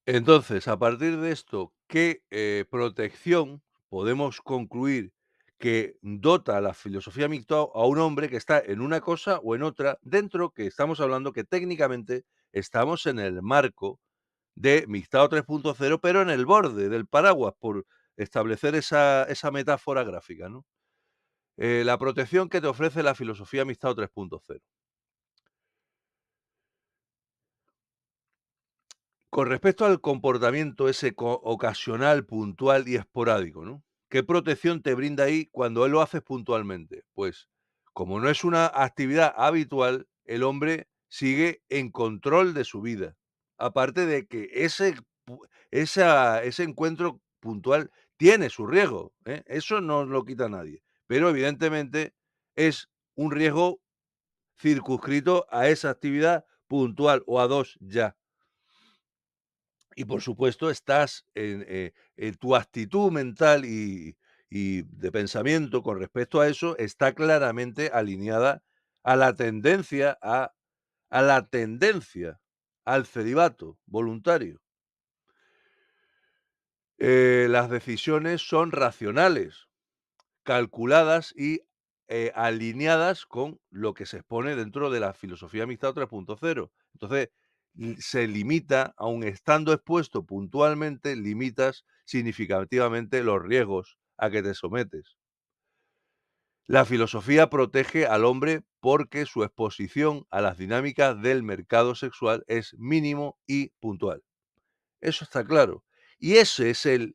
Entonces, a partir de esto, ¿qué, protección podemos concluir que dota la filosofía MGTOW a un hombre que está en una cosa o en otra, dentro que estamos hablando que técnicamente estamos en el marco de MGTOW 3.0, pero en el borde del paraguas, por establecer esa metáfora gráfica, ¿no? La protección que te ofrece la filosofía Amistad 3.0. Con respecto al comportamiento ese ocasional, puntual y esporádico, ¿no? ¿Qué protección te brinda ahí cuando lo haces puntualmente? Pues, como no es una actividad habitual, el hombre sigue en control de su vida. Aparte de que ese encuentro puntual tiene su riesgo, ¿eh? Eso no lo quita nadie. Pero evidentemente es un riesgo circunscrito a esa actividad puntual o a dos ya. Y por supuesto, estás en tu actitud mental y de pensamiento con respecto a eso está claramente alineada a la tendencia a la tendencia al celibato voluntario. Las decisiones son racionales, calculadas y, alineadas con lo que se expone dentro de la filosofía Amistad 3.0. Entonces, se limita, aun estando expuesto puntualmente, limitas significativamente los riesgos a que te sometes. La filosofía protege al hombre porque su exposición a las dinámicas del mercado sexual es mínimo y puntual. Eso está claro. Y ese se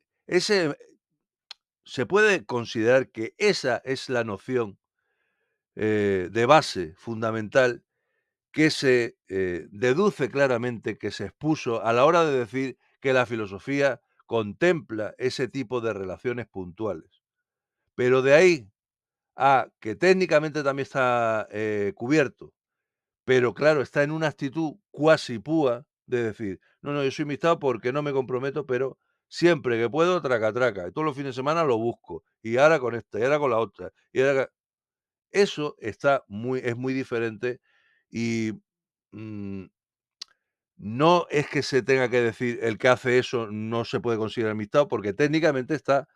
puede considerar que esa es la noción de base fundamental que se deduce claramente, que se expuso a la hora de decir que la filosofía contempla ese tipo de relaciones puntuales. Pero de ahí a que técnicamente también está cubierto, pero claro, está en una actitud cuasi púa de decir, no, no, yo soy amistad porque no me comprometo, pero siempre que puedo, traca, traca. Y todos los fines de semana lo busco. Y ahora con esta, y ahora con la otra. Eso es muy diferente y, mm, no es que se tenga que decir el que hace eso no se puede considerar amistad, porque técnicamente está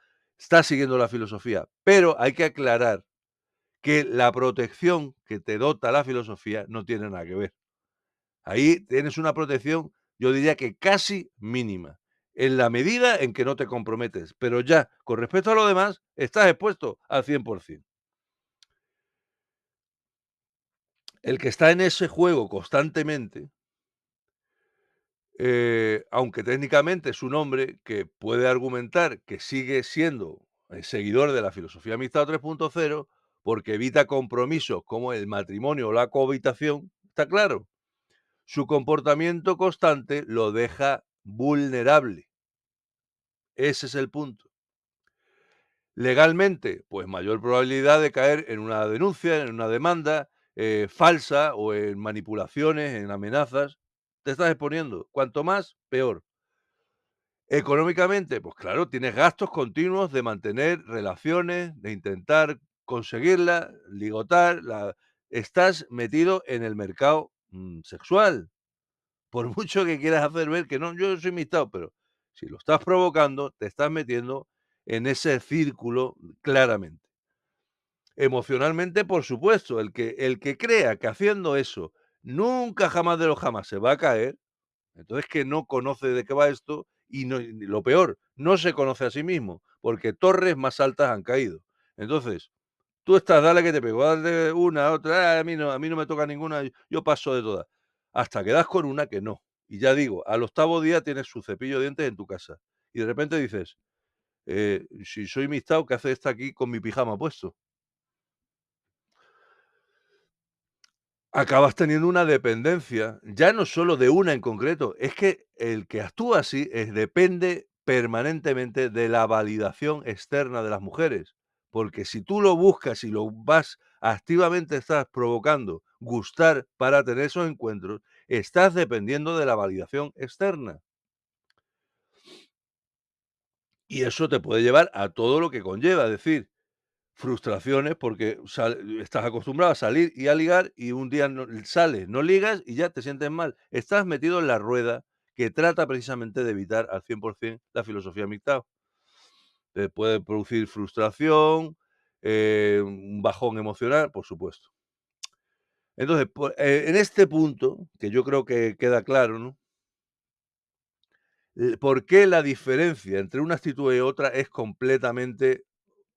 siguiendo la filosofía. Pero hay que aclarar que la protección que te dota la filosofía no tiene nada que ver. Ahí tienes una protección, yo diría que casi mínima, en la medida en que no te comprometes, pero ya con respecto a lo demás, estás expuesto al 100%. El que está en ese juego constantemente, aunque técnicamente es un hombre que puede argumentar que sigue siendo seguidor de la filosofía Amistad 3.0, porque evita compromisos como el matrimonio o la cohabitación, está claro. Su comportamiento constante lo deja vulnerable. Ese es el punto. Legalmente, pues mayor probabilidad de caer en una denuncia, en una demanda falsa o en manipulaciones, en amenazas. Te estás exponiendo. Cuanto más, peor. Económicamente, pues claro, tienes gastos continuos de mantener relaciones, de intentar conseguirla, ligotar, estás metido en el mercado sexual. Por mucho que quieras hacer ver que no, yo soy mixtado, pero si lo estás provocando, te estás metiendo en ese círculo claramente. Emocionalmente, por supuesto, el que crea que haciendo eso nunca jamás de los jamás se va a caer, entonces que no conoce de qué va esto y lo peor, no se conoce a sí mismo, porque torres más altas han caído. Entonces, tú estás, dale que te pego, dale una, otra, a mí no me toca ninguna, yo paso de todas. Hasta que das con una que no. Y ya digo, al octavo día tienes su cepillo de dientes en tu casa. Y de repente dices, si soy mixtao, ¿qué hace esta aquí con mi pijama puesto? Acabas teniendo una dependencia, ya no solo de una en concreto, es que el que actúa así depende permanentemente de la validación externa de las mujeres, porque si tú lo buscas y lo vas activamente estás provocando gustar para tener esos encuentros, estás dependiendo de la validación externa. Y eso te puede llevar a todo lo que conlleva, es decir, frustraciones porque estás acostumbrado a salir y a ligar y un día no sales, no ligas y ya te sientes mal. Estás metido en la rueda que trata precisamente de evitar al 100% la filosofía mixta. Te puede producir frustración, un bajón emocional, por supuesto. Entonces, en este punto, que yo creo que queda claro, ¿no? ¿Por qué la diferencia entre una actitud y otra es completamente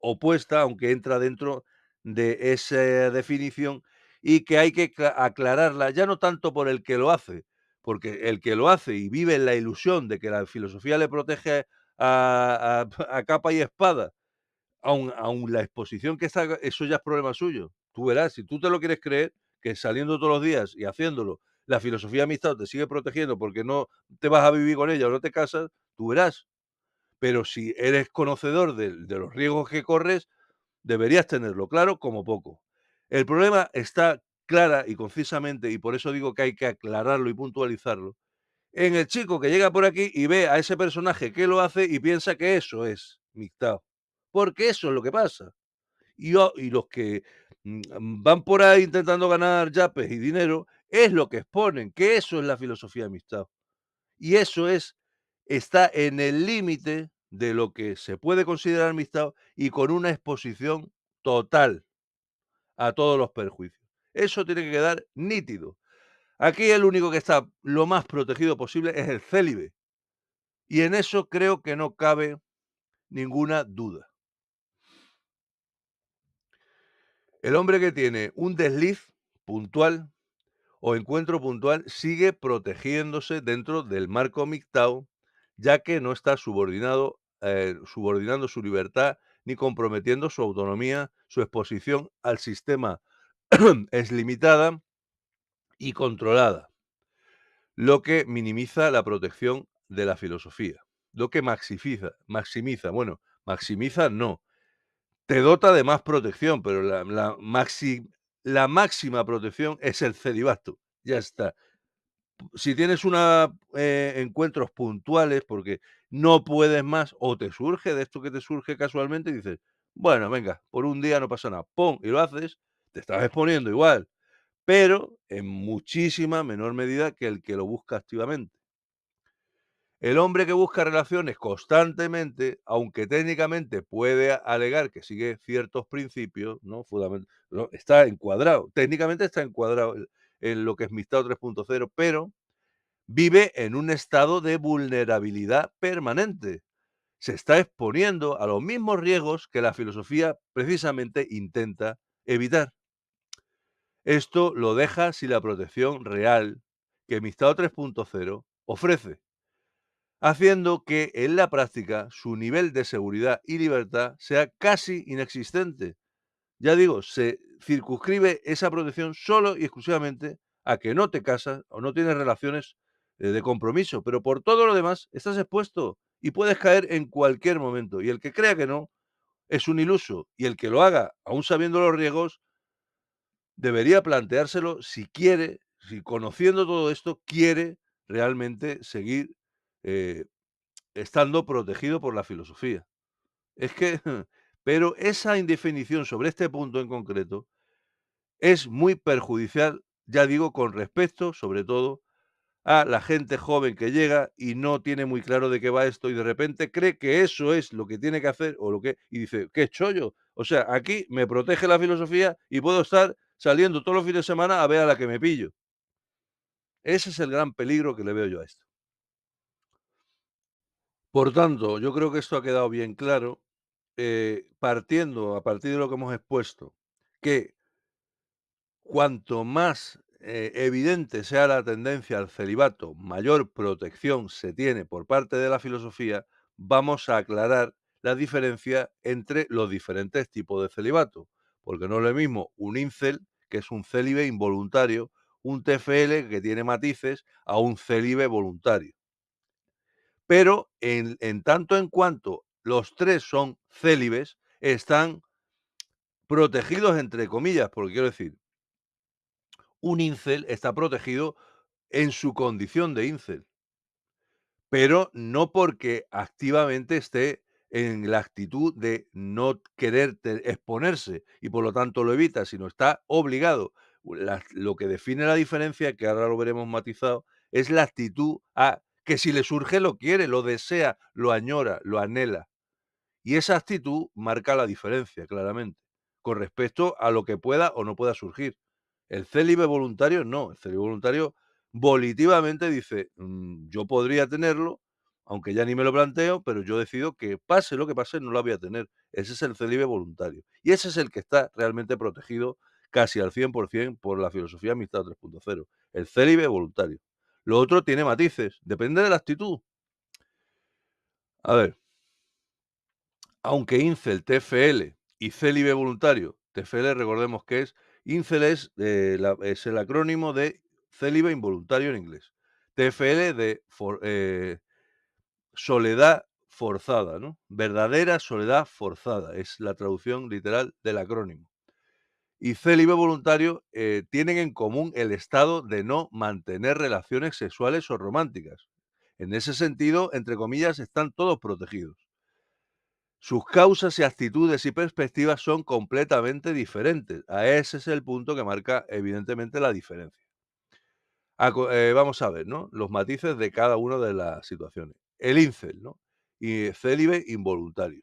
opuesta, aunque entra dentro de esa definición y que hay que aclararla, ya no tanto por el que lo hace, porque el que lo hace y vive en la ilusión de que la filosofía le protege a capa y espada, aun la exposición que está, eso ya es problema suyo. Tú verás, si tú te lo quieres creer, que saliendo todos los días y haciéndolo, la filosofía de amistad te sigue protegiendo porque no te vas a vivir con ella o no te casas, tú verás. Pero si eres conocedor de los riesgos que corres, deberías tenerlo claro como poco. El problema está clara y concisamente, y por eso digo que hay que aclararlo y puntualizarlo, en el chico que llega por aquí y ve a ese personaje que lo hace y piensa que eso es MGTOW. Porque eso es lo que pasa. Y los que van por ahí intentando ganar yapes y dinero, es lo que exponen, que eso es la filosofía de MGTOW. Y eso está en el límite de lo que se puede considerar amistad y con una exposición total a todos los perjuicios. Eso tiene que quedar nítido. Aquí el único que está lo más protegido posible es el célibe. Y en eso creo que no cabe ninguna duda. El hombre que tiene un desliz puntual o encuentro puntual sigue protegiéndose dentro del marco MGTOW, ya que no está subordinando su libertad ni comprometiendo su autonomía, su exposición al sistema es limitada y controlada, lo que minimiza la protección de la filosofía, lo que maximiza, bueno, maximiza no, te dota de más protección, pero la máxima protección es el celibato, ya está. Si tienes encuentros puntuales porque no puedes más o te surge de esto que te surge casualmente y dices, bueno, venga, por un día no pasa nada, ¡pum! Y lo haces, te estás exponiendo igual, pero en muchísima menor medida que el que lo busca activamente. El hombre que busca relaciones constantemente, aunque técnicamente puede alegar que sigue ciertos principios, ¿no? ¿no? Está encuadrado, técnicamente está encuadrado en lo que es Mistado 3.0, pero vive en un estado de vulnerabilidad permanente. Se está exponiendo a los mismos riesgos que la filosofía precisamente intenta evitar. Esto lo deja sin la protección real que Mistado 3.0 ofrece, haciendo que en la práctica su nivel de seguridad y libertad sea casi inexistente. Ya digo, se circunscribe esa protección solo y exclusivamente a que no te casas o no tienes relaciones de compromiso, pero por todo lo demás estás expuesto y puedes caer en cualquier momento. Y el que crea que no es un iluso, y el que lo haga, aún sabiendo los riesgos, debería planteárselo si quiere, si conociendo todo esto, quiere realmente seguir eh, estando protegido por la filosofía. Es que, pero esa indefinición sobre este punto en concreto es muy perjudicial, ya digo, con respecto, sobre todo, a la gente joven que llega y no tiene muy claro de qué va esto y de repente cree que eso es lo que tiene que hacer o lo que y dice, qué chollo. O sea, aquí me protege la filosofía y puedo estar saliendo todos los fines de semana a ver a la que me pillo. Ese es el gran peligro que le veo yo a esto. Por tanto, yo creo que esto ha quedado bien claro, partiendo a partir de lo que hemos expuesto, que cuanto más evidente sea la tendencia al celibato, mayor protección se tiene por parte de la filosofía, vamos a aclarar la diferencia entre los diferentes tipos de celibato. Porque no es lo mismo un incel, que es un célibe involuntario, un TFL que tiene matices, a un célibe voluntario. Pero en tanto en cuanto los tres son célibes, están protegidos entre comillas, porque quiero decir, un incel está protegido en su condición de incel, pero no porque activamente esté en la actitud de no querer exponerse y por lo tanto lo evita, sino está obligado. Lo que define la diferencia, que ahora lo veremos matizado, es la actitud a que si le surge lo quiere, lo desea, lo añora, lo anhela. Y esa actitud marca la diferencia, claramente, con respecto a lo que pueda o no pueda surgir. El célibe voluntario no, el célibe voluntario volitivamente dice, yo podría tenerlo, aunque ya ni me lo planteo, pero yo decido que pase lo que pase, no la voy a tener. Ese es el célibe voluntario. Y ese es el que está realmente protegido casi al 100% por la filosofía Amistad 3.0, el célibe voluntario. Lo otro tiene matices, depende de la actitud. A ver, aunque incel, TFL y célibe voluntario, TFL recordemos que es, incel es el acrónimo de célibe involuntario en inglés. TFL de soledad forzada, ¿no? Verdadera soledad forzada, es la traducción literal del acrónimo. Y célibe voluntario tienen en común el estado de no mantener relaciones sexuales o románticas. En ese sentido, entre comillas, están todos protegidos. Sus causas y actitudes y perspectivas son completamente diferentes. A ese es el punto que marca evidentemente la diferencia. Vamos a ver, ¿no? Los matices de cada una de las situaciones. El incel, ¿no? Y célibe involuntario.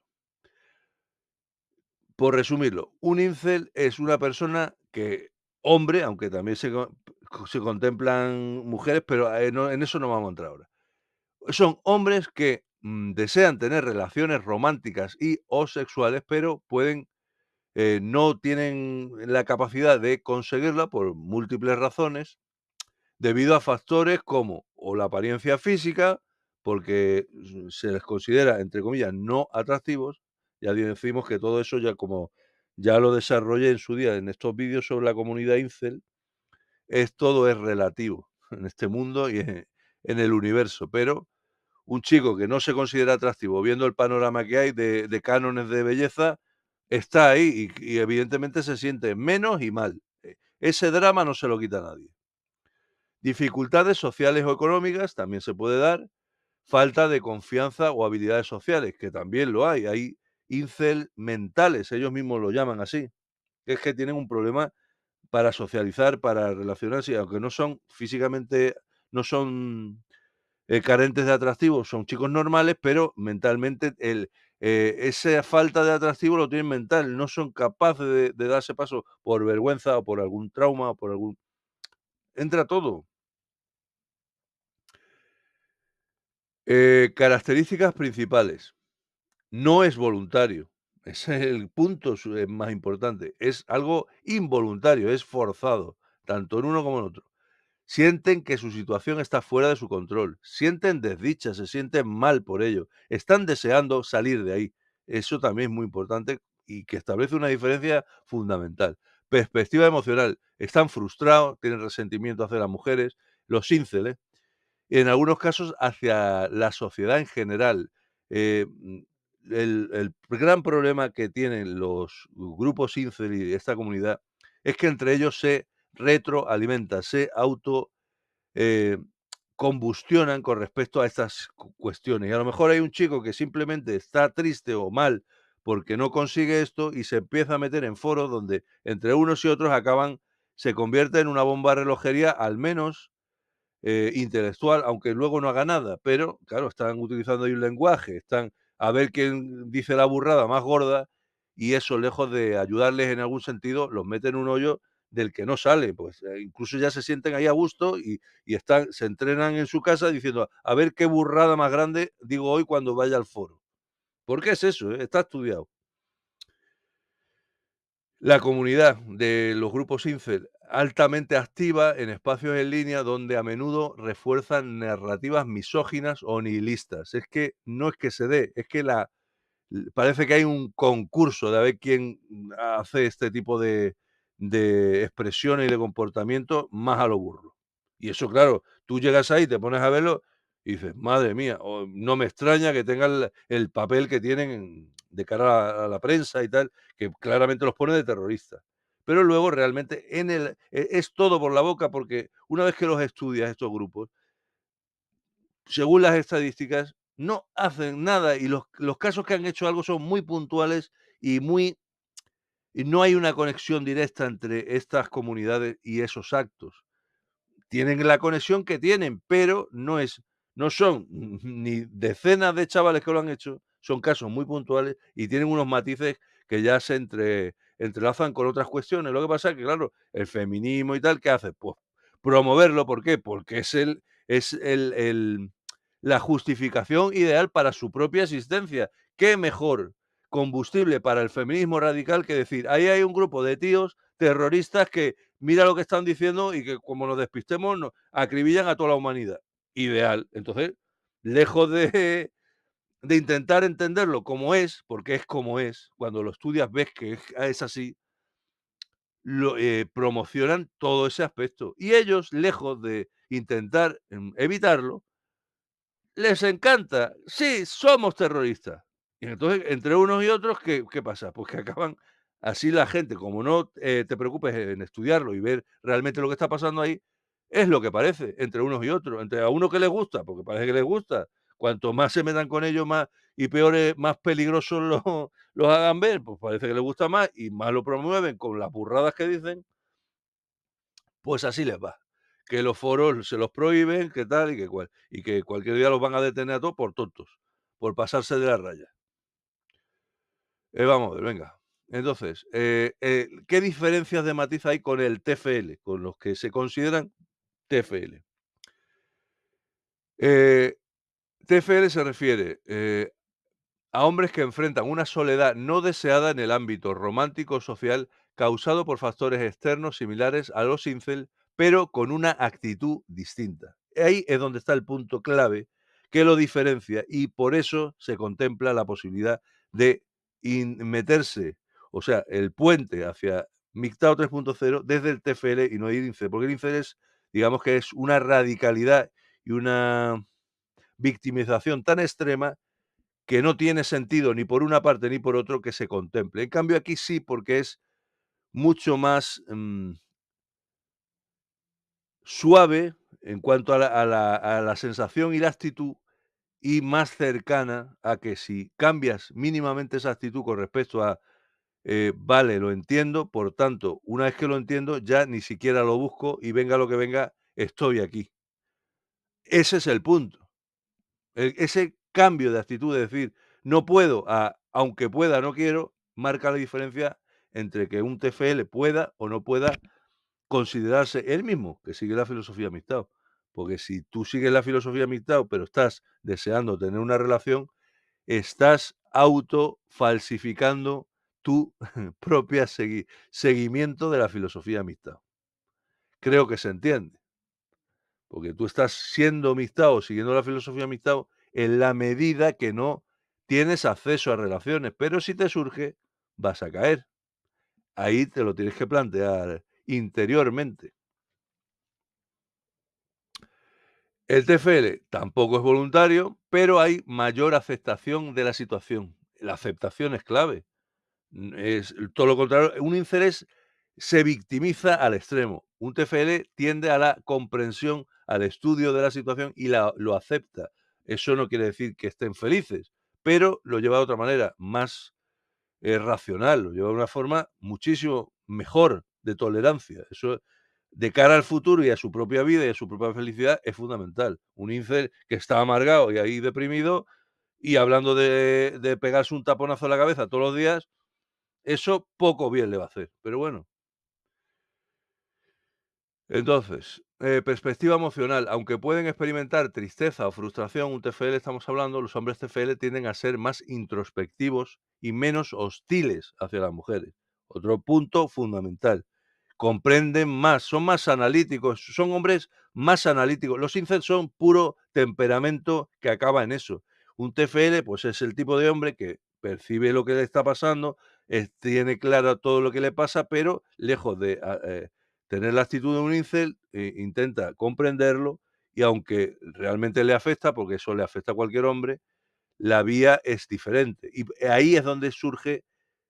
Por resumirlo, un incel es una persona que, hombre, aunque también se contemplan mujeres, pero en eso no vamos a entrar ahora. Son hombres que desean tener relaciones románticas y o sexuales, pero no tienen la capacidad de conseguirla por múltiples razones, debido a factores como o la apariencia física, porque se les considera, entre comillas, no atractivos. Ya decimos que todo eso ya como ya lo desarrollé en su día en estos vídeos sobre la comunidad incel, todo es relativo en este mundo y en el universo. Pero un chico que no se considera atractivo, viendo el panorama que hay de cánones de belleza, está ahí y evidentemente se siente menos y mal. Ese drama no se lo quita a nadie. Dificultades sociales o económicas también se puede dar. Falta de confianza o habilidades sociales, que también lo hay. Hay incel mentales, ellos mismos lo llaman así. Es que tienen un problema para socializar, para relacionarse, y aunque no son físicamente, no son carentes de atractivo, son chicos normales, pero mentalmente esa falta de atractivo lo tienen mental, no son capaces de darse paso por vergüenza o por algún trauma o por algún... Entra todo. Características principales. No es voluntario. Ese es el punto más importante. Es algo involuntario, es forzado, tanto en uno como en otro. Sienten que su situación está fuera de su control, sienten desdicha, se sienten mal por ello, están deseando salir de ahí. Eso también es muy importante y que establece una diferencia fundamental. Perspectiva emocional, están frustrados, tienen resentimiento hacia las mujeres, los ínceles, en algunos casos hacia la sociedad en general. Eh, mm, el gran problema que tienen los grupos incel y esta comunidad es que entre ellos se retroalimenta, se auto eh, combustionan con respecto a estas cuestiones. Y a lo mejor hay un chico que simplemente está triste o mal porque no consigue esto y se empieza a meter en foros donde entre unos y otros se convierte en una bomba de relojería, al menos intelectual, aunque luego no haga nada, pero claro, están utilizando ahí un lenguaje, están a ver quién dice la burrada más gorda y eso, lejos de ayudarles en algún sentido, los mete en un hoyo del que no sale, pues incluso ya se sienten ahí a gusto y se entrenan en su casa diciendo, a ver qué burrada más grande digo hoy cuando vaya al foro. ¿Por qué es eso? Está estudiado. La comunidad de los grupos incel, altamente activa en espacios en línea donde a menudo refuerzan narrativas misóginas o nihilistas. Es que no es que se dé, es que parece que hay un concurso de a ver quién hace este tipo de expresiones y de comportamiento más a lo burro. Y eso, claro, tú llegas ahí, te pones a verlo y dices, madre mía, no me extraña que tengan el papel que tienen de cara a la prensa y tal, que claramente los pone de terroristas. Pero luego realmente es todo por la boca, porque una vez que los estudias, estos grupos, según las estadísticas, no hacen nada y los casos que han hecho algo son muy puntuales y y no hay una conexión directa entre estas comunidades y esos actos. Tienen la conexión que tienen, pero no son ni decenas de chavales que lo han hecho, son casos muy puntuales y tienen unos matices que ya entrelazan con otras cuestiones. Lo que pasa es que, claro, el feminismo y tal, ¿qué hace? Pues promoverlo, ¿por qué? Porque es el la justificación ideal para su propia existencia. ¿Qué mejor combustible para el feminismo radical que decir, ahí hay un grupo de tíos terroristas que mira lo que están diciendo y que como nos despistemos nos acribillan a toda la humanidad? Ideal. Entonces, lejos de intentar entenderlo como es, porque es como es, cuando lo estudias ves que es así, promocionan todo ese aspecto. Y ellos, lejos de intentar evitarlo, les encanta. Sí, somos terroristas. Y entonces, entre unos y otros, ¿qué pasa? Pues que acaban así la gente, como no te preocupes en estudiarlo y ver realmente lo que está pasando ahí, es lo que parece, entre unos y otros. Entre a uno que les gusta, porque parece que les gusta. Cuanto más se metan con ellos, más y peores, más peligrosos los hagan ver, pues parece que les gusta más y más lo promueven con las burradas que dicen, pues así les va. Que los foros se los prohíben, que tal y que cual. Y que cualquier día los van a detener a todos por tontos, por pasarse de la raya. Vamos a ver, venga. Entonces, ¿qué diferencias de matiz hay con el TFL, con los que se consideran TFL? Eh, TFL se refiere a hombres que enfrentan una soledad no deseada en el ámbito romántico o social causado por factores externos similares a los incel, pero con una actitud distinta. Ahí es donde está el punto clave que lo diferencia y por eso se contempla la posibilidad de meterse, o sea, el puente hacia MGTOW 3.0 desde el TFL y no ir incel, porque el incel es, digamos que es una radicalidad y una victimización tan extrema que no tiene sentido ni por una parte ni por otro que se contemple. En cambio, aquí sí, porque es mucho más suave en cuanto a la sensación y la actitud y más cercana a que si cambias mínimamente esa actitud con respecto a, vale, lo entiendo, por tanto, una vez que lo entiendo, ya ni siquiera lo busco y venga lo que venga, estoy aquí. Ese es el punto. Ese cambio de actitud de decir, no puedo, a aunque pueda, no quiero, marca la diferencia entre que un TFL pueda o no pueda considerarse él mismo, que sigue la filosofía Mixtao. Porque si tú sigues la filosofía Mixtao, pero estás deseando tener una relación, estás falsificando tu propia seguimiento de la filosofía Mixtao. Creo que se entiende. Porque tú estás siendo mixtao, siguiendo la filosofía mixtao, en la medida que no tienes acceso a relaciones, pero si te surge, vas a caer. Ahí te lo tienes que plantear interiormente. El TFL tampoco es voluntario, pero hay mayor aceptación de la situación. La aceptación es clave. Es todo lo contrario. Un interés se victimiza al extremo. Un TFL tiende a la comprensión, al estudio de la situación y lo acepta. Eso no quiere decir que estén felices, pero lo lleva de otra manera, más racional, lo lleva de una forma muchísimo mejor de tolerancia. Eso de cara al futuro y a su propia vida y a su propia felicidad es fundamental. Un incel que está amargado y ahí deprimido y hablando de pegarse un taponazo en la cabeza todos los días, eso poco bien le va a hacer, pero bueno. Entonces, perspectiva emocional. Aunque pueden experimentar tristeza o frustración, un TFL estamos hablando, los hombres TFL tienden a ser más introspectivos y menos hostiles hacia las mujeres. Otro punto fundamental. Comprenden más, son más analíticos, son hombres más analíticos. Los incels son puro temperamento que acaba en eso. Un TFL, pues es el tipo de hombre que percibe lo que le está pasando, tiene claro todo lo que le pasa, pero lejos de tener la actitud de un incel, intenta comprenderlo y aunque realmente le afecta, porque eso le afecta a cualquier hombre, la vía es diferente. Y ahí es donde surge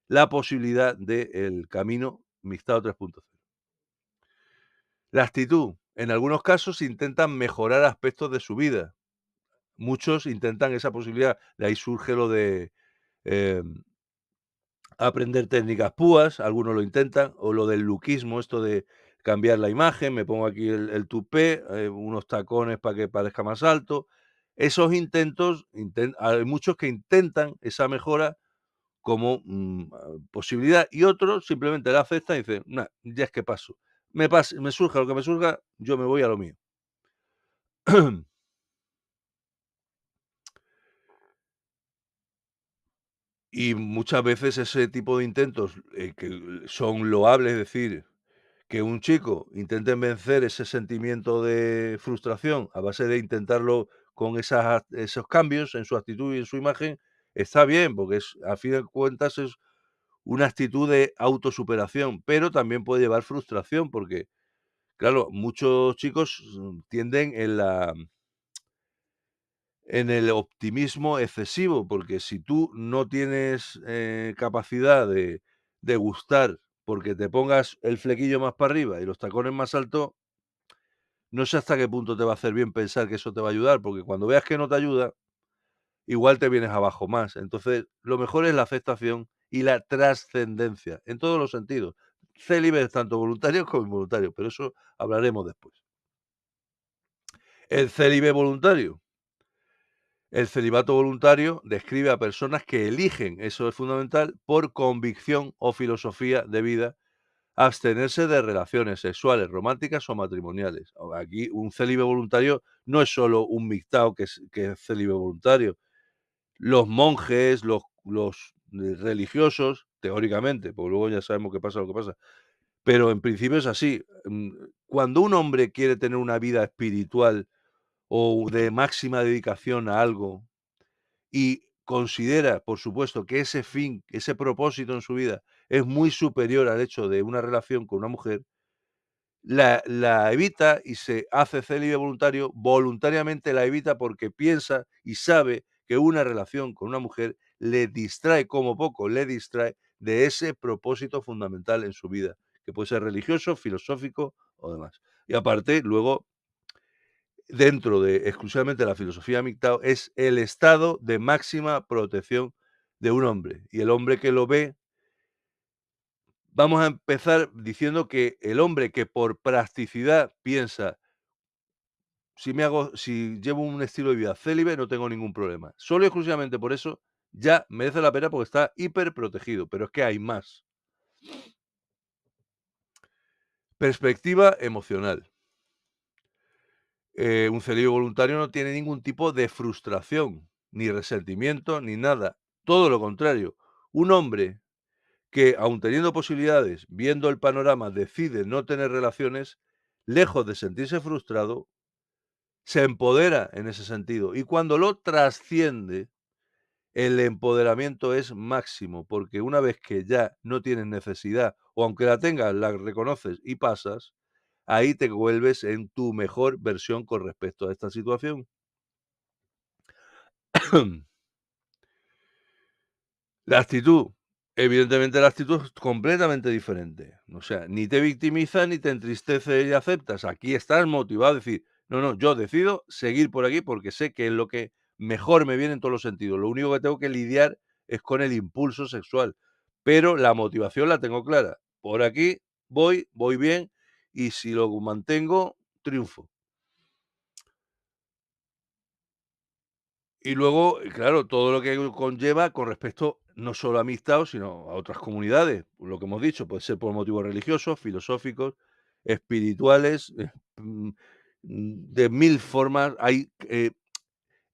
la posibilidad del camino mixtado 3.0. La actitud. En algunos casos intentan mejorar aspectos de su vida. Muchos intentan esa posibilidad. De ahí surge lo de em, aprender técnicas púas, algunos lo intentan, o lo del lookismo, esto de cambiar la imagen, me pongo aquí el tupé, unos tacones para que parezca más alto. Esos intentos, hay muchos que intentan esa mejora como posibilidad y otros simplemente la aceptan y dicen, nah, ya es que paso. Me surja lo que me surja, yo me voy a lo mío. Y muchas veces ese tipo de intentos, que son loables, es decir, que un chico intente vencer ese sentimiento de frustración a base de intentarlo con esos cambios en su actitud y en su imagen, está bien, porque a fin de cuentas es una actitud de autosuperación, pero también puede llevar frustración, porque, claro, muchos chicos tienden en el optimismo excesivo, porque si tú no tienes capacidad de gustar porque te pongas el flequillo más para arriba y los tacones más altos, no sé hasta qué punto te va a hacer bien pensar que eso te va a ayudar, porque cuando veas que no te ayuda, igual te vienes abajo más. Entonces, lo mejor es la aceptación y la trascendencia, en todos los sentidos. Célibes tanto voluntarios como involuntarios, pero eso hablaremos después. El célibe voluntario. El celibato voluntario describe a personas que eligen, eso es fundamental, por convicción o filosofía de vida, abstenerse de relaciones sexuales, románticas o matrimoniales. Aquí un célibe voluntario no es solo un mixtao que es célibe voluntario. Los monjes, los religiosos, teóricamente, porque luego ya sabemos qué pasa lo que pasa, pero en principio es así. Cuando un hombre quiere tener una vida espiritual o de máxima dedicación a algo, y considera, por supuesto, que ese fin, ese propósito en su vida es muy superior al hecho de una relación con una mujer, la evita y se hace célibe voluntario, voluntariamente la evita porque piensa y sabe que una relación con una mujer le distrae, como poco le distrae de ese propósito fundamental en su vida, que puede ser religioso, filosófico o demás. Y aparte, luego dentro de exclusivamente la filosofía MGTOW, es el estado de máxima protección de un hombre. Y el hombre que lo ve, vamos a empezar diciendo que el hombre que por practicidad piensa, si llevo un estilo de vida célibe, no tengo ningún problema. Solo y exclusivamente por eso ya merece la pena porque está hiperprotegido. Pero es que hay más. Perspectiva emocional. Un célibe voluntario no tiene ningún tipo de frustración, ni resentimiento, ni nada. Todo lo contrario. Un hombre que, aun teniendo posibilidades, viendo el panorama, decide no tener relaciones, lejos de sentirse frustrado, se empodera en ese sentido. Y cuando lo trasciende, el empoderamiento es máximo, porque una vez que ya no tienes necesidad, o aunque la tengas, la reconoces y pasas, ahí te vuelves en tu mejor versión con respecto a esta situación. La actitud. Evidentemente, la actitud es completamente diferente. O sea, ni te victimiza ni te entristece y aceptas. Aquí estás motivado a decir, no, no, yo decido seguir por aquí porque sé que es lo que mejor me viene en todos los sentidos. Lo único que tengo que lidiar es con el impulso sexual. Pero la motivación la tengo clara. Por aquí voy bien y si lo mantengo, triunfo. Y luego, claro, todo lo que conlleva con respecto no solo a Mixtao, sino a otras comunidades. Lo que hemos dicho, puede ser por motivos religiosos, filosóficos, espirituales, de mil formas. Hay,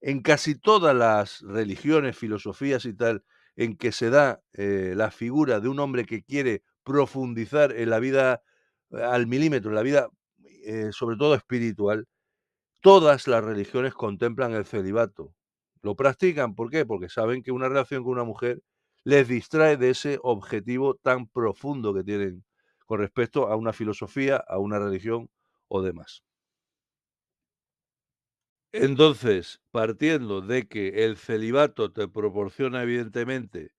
en casi todas las religiones, filosofías y tal, en que se da, la figura de un hombre que quiere profundizar en la vida, al milímetro, en la vida, sobre todo espiritual. Todas las religiones contemplan el celibato. Lo practican, ¿por qué? Porque saben que una relación con una mujer les distrae de ese objetivo tan profundo que tienen con respecto a una filosofía, a una religión o demás. Entonces, partiendo de que el celibato te proporciona evidentemente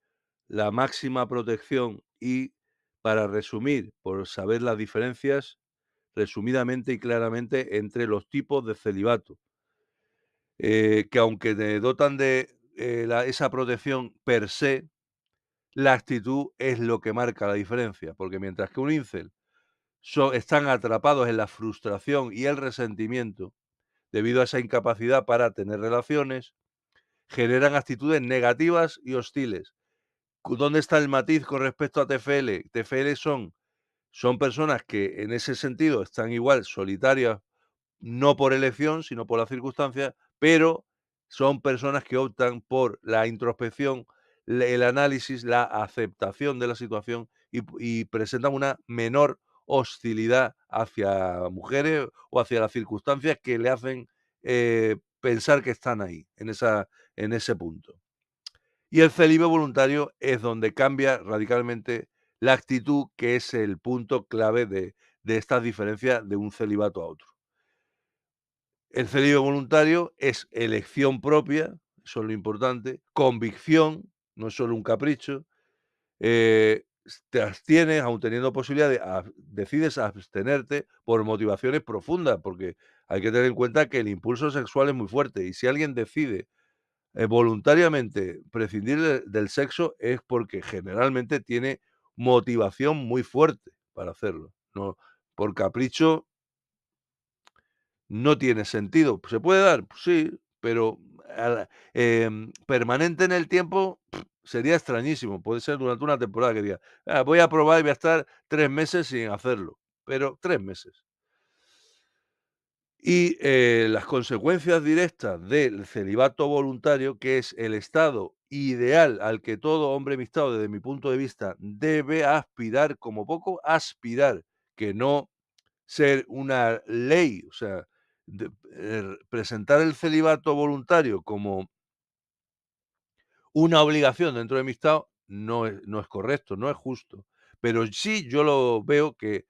la máxima protección y, para resumir, por saber las diferencias, resumidamente y claramente, entre los tipos de celibato. Que aunque te dotan de, esa protección per se, la actitud es lo que marca la diferencia, porque mientras que un incel están atrapados en la frustración y el resentimiento debido a esa incapacidad para tener relaciones, generan actitudes negativas y hostiles. ¿Dónde está el matiz con respecto a TFL? TFL son personas que en ese sentido están igual solitarias, no por elección, sino por las circunstancias, pero son personas que optan por la introspección, el análisis, la aceptación de la situación y presentan una menor hostilidad hacia mujeres o hacia las circunstancias que le hacen pensar que están ahí, en ese punto. Y el célibe voluntario es donde cambia radicalmente la actitud, que es el punto clave de estas diferencias de un celibato a otro. El célibe voluntario es elección propia, eso es lo importante, convicción, no es solo un capricho, te abstienes, aun teniendo posibilidad de decides abstenerte por motivaciones profundas, porque hay que tener en cuenta que el impulso sexual es muy fuerte, y si alguien decide voluntariamente prescindir del sexo es porque generalmente tiene motivación muy fuerte para hacerlo. No, por capricho no tiene sentido. ¿Se puede dar? Pues sí, pero permanente en el tiempo sería extrañísimo. Puede ser durante una temporada que diga: "Ah, voy a probar y voy a estar 3 meses sin hacerlo", pero 3 meses. Y, las consecuencias directas del celibato voluntario, que es el estado ideal al que todo hombre mixto, desde mi punto de vista, debe aspirar, como poco aspirar, que no ser una ley, o sea, presentar el celibato voluntario como una obligación dentro de mi estado no es correcto, no es justo. Pero sí yo lo veo que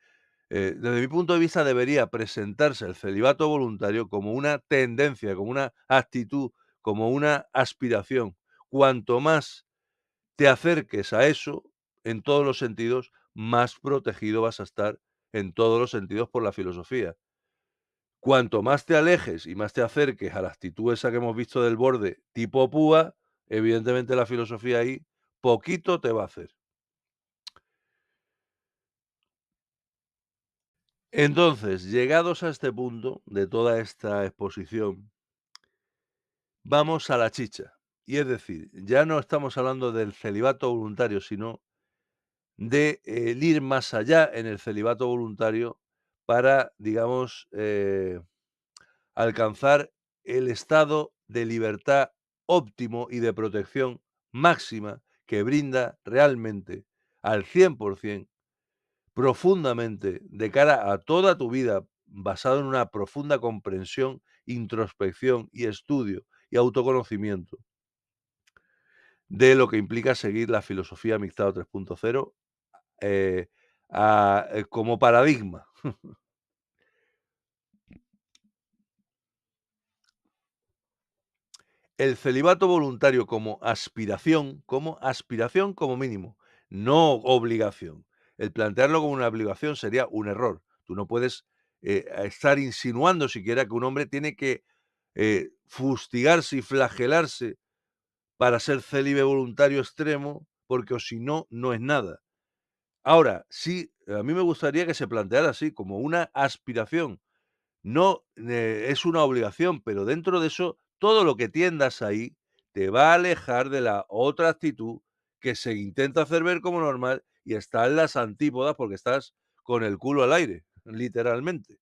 desde mi punto de vista, debería presentarse el celibato voluntario como una tendencia, como una actitud, como una aspiración. Cuanto más te acerques a eso, en todos los sentidos, más protegido vas a estar en todos los sentidos por la filosofía. Cuanto más te alejes y más te acerques a la actitud esa que hemos visto del borde tipo púa, evidentemente la filosofía ahí poquito te va a hacer. Entonces, llegados a este punto de toda esta exposición, vamos a la chicha. Y es decir, ya no estamos hablando del celibato voluntario, sino de el ir más allá en el celibato voluntario para, digamos, alcanzar el estado de libertad óptimo y de protección máxima que brinda realmente al 100%, profundamente, de cara a toda tu vida, basado en una profunda comprensión, introspección y estudio y autoconocimiento de lo que implica seguir la filosofía Mixtado 3.0, eh, como paradigma. El celibato voluntario como aspiración como mínimo, no obligación. El plantearlo como una obligación sería un error. Tú no puedes estar insinuando siquiera que un hombre tiene que fustigarse y flagelarse para ser célibe voluntario extremo, porque o si no, no es nada. Ahora, sí, a mí me gustaría que se planteara así, como una aspiración. No, es una obligación, pero dentro de eso, todo lo que tiendas ahí te va a alejar de la otra actitud que se intenta hacer ver como normal y está en las antípodas porque estás con el culo al aire, literalmente.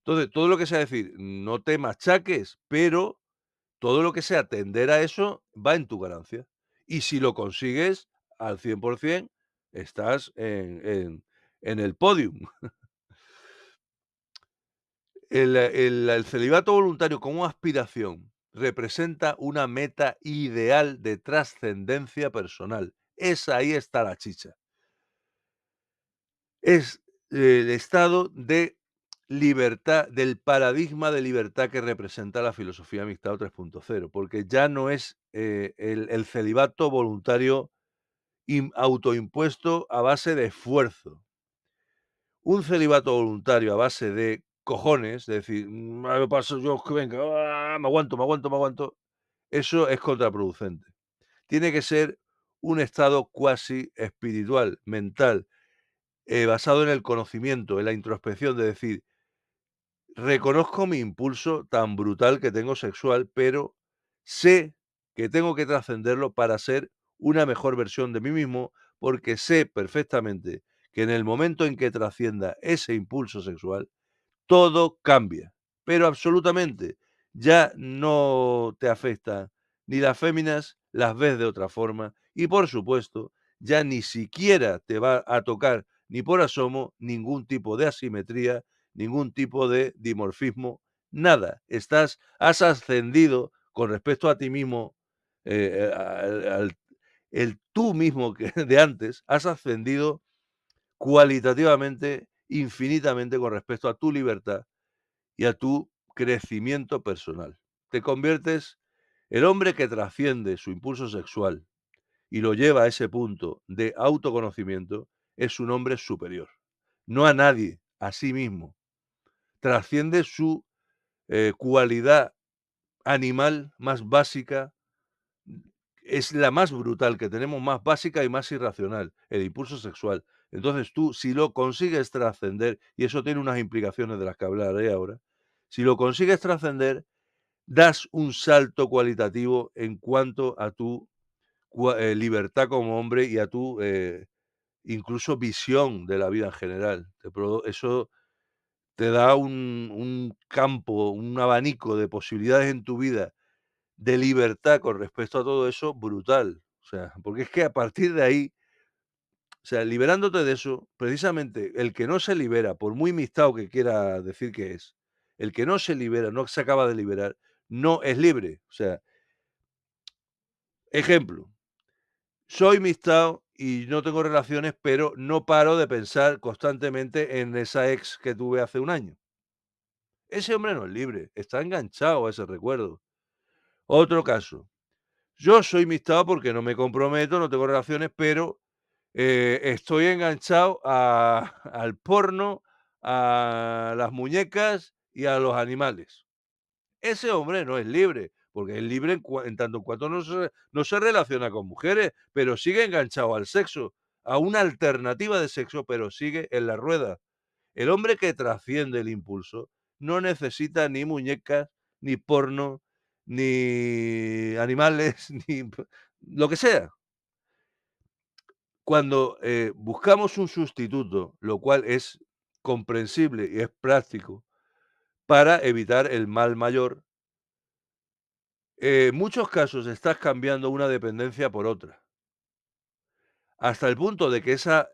Entonces, todo lo que sea decir, no te machaques, pero todo lo que sea tender a eso va en tu ganancia. Y si lo consigues al 100%, estás en el podium. El celibato voluntario como aspiración representa una meta ideal de trascendencia personal. Ahí está la chicha. Es el estado de libertad, del paradigma de libertad que representa la filosofía Mixtado 3.0, porque ya no es el celibato voluntario autoimpuesto a base de esfuerzo. Un celibato voluntario a base de cojones, de decir: me paso yo, que venga, me aguanto, me aguanto, me aguanto", eso es contraproducente. Tiene que ser un estado cuasi espiritual, mental, basado en el conocimiento, en la introspección, de decir: "Reconozco mi impulso tan brutal que tengo sexual, pero sé que tengo que trascenderlo para ser una mejor versión de mí mismo, porque sé perfectamente que en el momento en que trascienda ese impulso sexual, todo cambia, pero absolutamente. Ya no te afecta ni las féminas las ves de otra forma y, por supuesto, ya ni siquiera te va a tocar ni por asomo ningún tipo de asimetría, ningún tipo de dimorfismo, nada. Has ascendido con respecto a ti mismo, al el tú mismo que de antes, has ascendido cualitativamente, infinitamente con respecto a tu libertad y a tu crecimiento personal. Te conviertes el hombre que trasciende su impulso sexual y lo lleva a ese punto de autoconocimiento, es un hombre superior. No a nadie, a sí mismo. Trasciende su cualidad animal más básica, es la más brutal que tenemos, más básica y más irracional, el impulso sexual. Entonces tú, si lo consigues trascender, y eso tiene unas implicaciones de las que hablaré ahora, si lo consigues trascender, das un salto cualitativo en cuanto a tu libertad como hombre y a tu incluso visión de la vida en general. Eso te da un campo, un abanico de posibilidades en tu vida de libertad con respecto a todo eso brutal. O sea, porque es que a partir de ahí, o sea, liberándote de eso, precisamente el que no se libera, por muy mistao que quiera decir que es, el que no se libera, no se acaba de liberar, no es libre. O sea, ejemplo, soy mixtao y no tengo relaciones, pero no paro de pensar constantemente en esa ex que tuve hace un año. Ese hombre no es libre, está enganchado a ese recuerdo. Otro caso, yo soy mixtao porque no me comprometo, no tengo relaciones, pero estoy enganchado al porno, a las muñecas y a los animales. Ese hombre no es libre, porque es libre en tanto en cuanto no se relaciona con mujeres, pero sigue enganchado al sexo, a una alternativa de sexo, pero sigue en la rueda. El hombre que trasciende el impulso no necesita ni muñecas, ni porno, ni animales, ni lo que sea. Cuando buscamos un sustituto, lo cual es comprensible y es práctico para evitar el mal mayor, en muchos casos estás cambiando una dependencia por otra, hasta el punto de que esa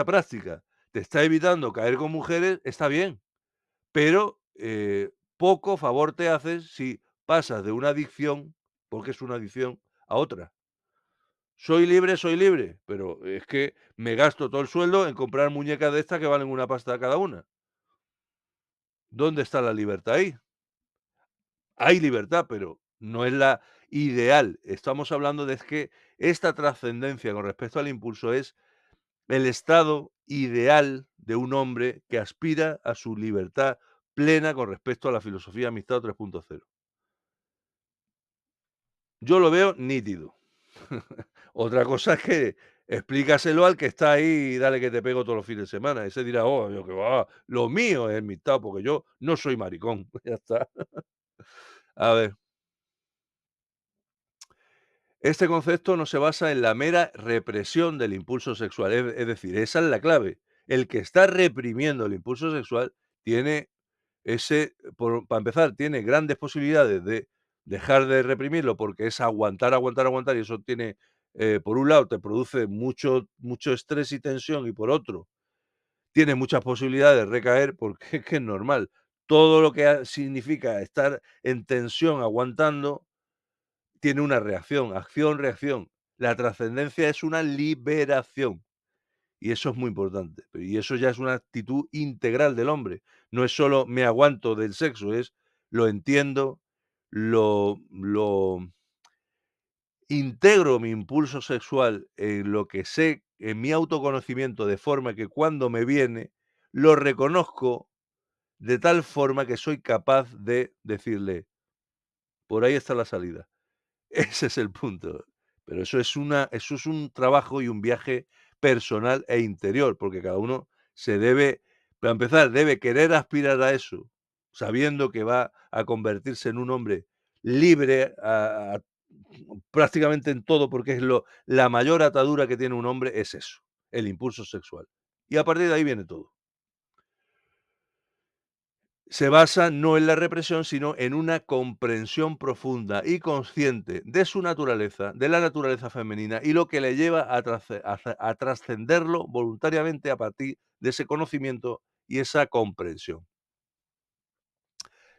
práctica te está evitando caer con mujeres, está bien, pero poco favor te haces si pasas de una adicción, porque es una adicción, a otra. Soy libre, pero es que me gasto todo el sueldo en comprar muñecas de estas que valen una pasta cada una. ¿Dónde está la libertad ahí? Hay libertad, pero no es la ideal. Estamos hablando de que esta trascendencia con respecto al impulso es el estado ideal de un hombre que aspira a su libertad plena con respecto a la filosofía Amistad 3.0. Yo lo veo nítido. Otra cosa es que explícaselo al que está ahí y dale que te pego todos los fines de semana. Ese dirá: "Oh, yo que va, lo mío es Amistad, porque yo no soy maricón". Ya está. A ver. Este concepto no se basa en la mera represión del impulso sexual, es decir, esa es la clave. El que está reprimiendo el impulso sexual tiene para empezar, tiene grandes posibilidades de dejar de reprimirlo porque es aguantar, aguantar, aguantar y eso tiene, por un lado, te produce mucho estrés y tensión y por otro, tiene muchas posibilidades de recaer porque es que es normal. Todo lo que significa estar en tensión aguantando tiene una reacción, acción-reacción. La trascendencia es una liberación, y eso es muy importante. Y eso ya es una actitud integral del hombre. No es solo me aguanto del sexo, es lo entiendo, lo integro mi impulso sexual en lo que sé, en mi autoconocimiento, de forma que cuando me viene, lo reconozco de tal forma que soy capaz de decirle: "Por ahí está la salida". Ese es el punto. Pero eso es un trabajo y un viaje personal e interior, porque cada uno se debe, para empezar, debe querer aspirar a eso, sabiendo que va a convertirse en un hombre libre prácticamente en todo, porque es la mayor atadura que tiene un hombre es eso, el impulso sexual. Y a partir de ahí viene todo. Se basa no en la represión, sino en una comprensión profunda y consciente de su naturaleza, de la naturaleza femenina y lo que le lleva a trascenderlo voluntariamente a partir de ese conocimiento y esa comprensión.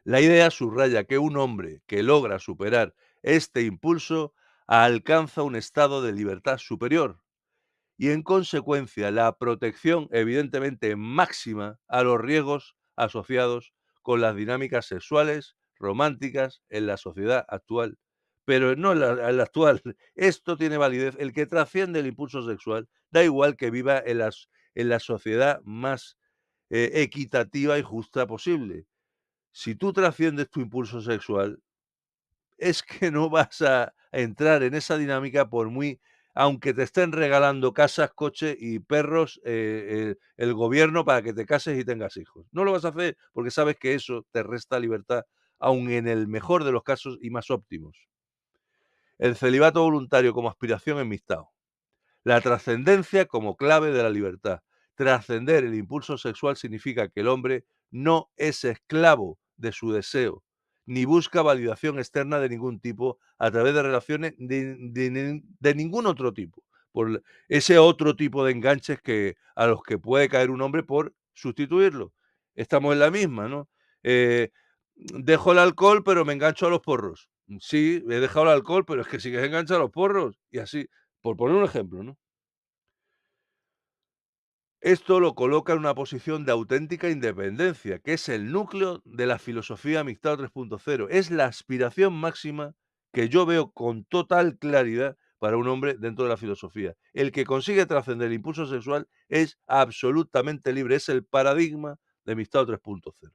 La idea subraya que un hombre que logra superar este impulso alcanza un estado de libertad superior y, en consecuencia, la protección evidentemente máxima a los riesgos asociados con las dinámicas sexuales románticas en la sociedad actual. Pero no en la actual. Esto tiene validez. El que trasciende el impulso sexual, da igual que viva en la sociedad más equitativa y justa posible. Si tú trasciendes tu impulso sexual, es que no vas a entrar en esa dinámica por muy aunque te estén regalando casas, coches y perros, el gobierno para que te cases y tengas hijos. No lo vas a hacer porque sabes que eso te resta libertad, aun en el mejor de los casos y más óptimos. El celibato voluntario como aspiración en enmistado. La trascendencia como clave de la libertad. Trascender el impulso sexual significa que el hombre no es esclavo de su deseo, ni busca validación externa de ningún tipo a través de relaciones de ningún otro tipo, por ese otro tipo de enganches a los que puede caer un hombre por sustituirlo. Estamos en la misma, ¿no? Eh, Dejo el alcohol, pero me engancho a los porros. Sí, he dejado el alcohol, pero es que sigues enganchado a los porros. Y así, por poner un ejemplo, ¿no? Esto lo coloca en una posición de auténtica independencia, que es el núcleo de la filosofía Mixtao 3.0. Es la aspiración máxima que yo veo con total claridad para un hombre dentro de la filosofía. El que consigue trascender el impulso sexual es absolutamente libre, es el paradigma de Mixtao 3.0.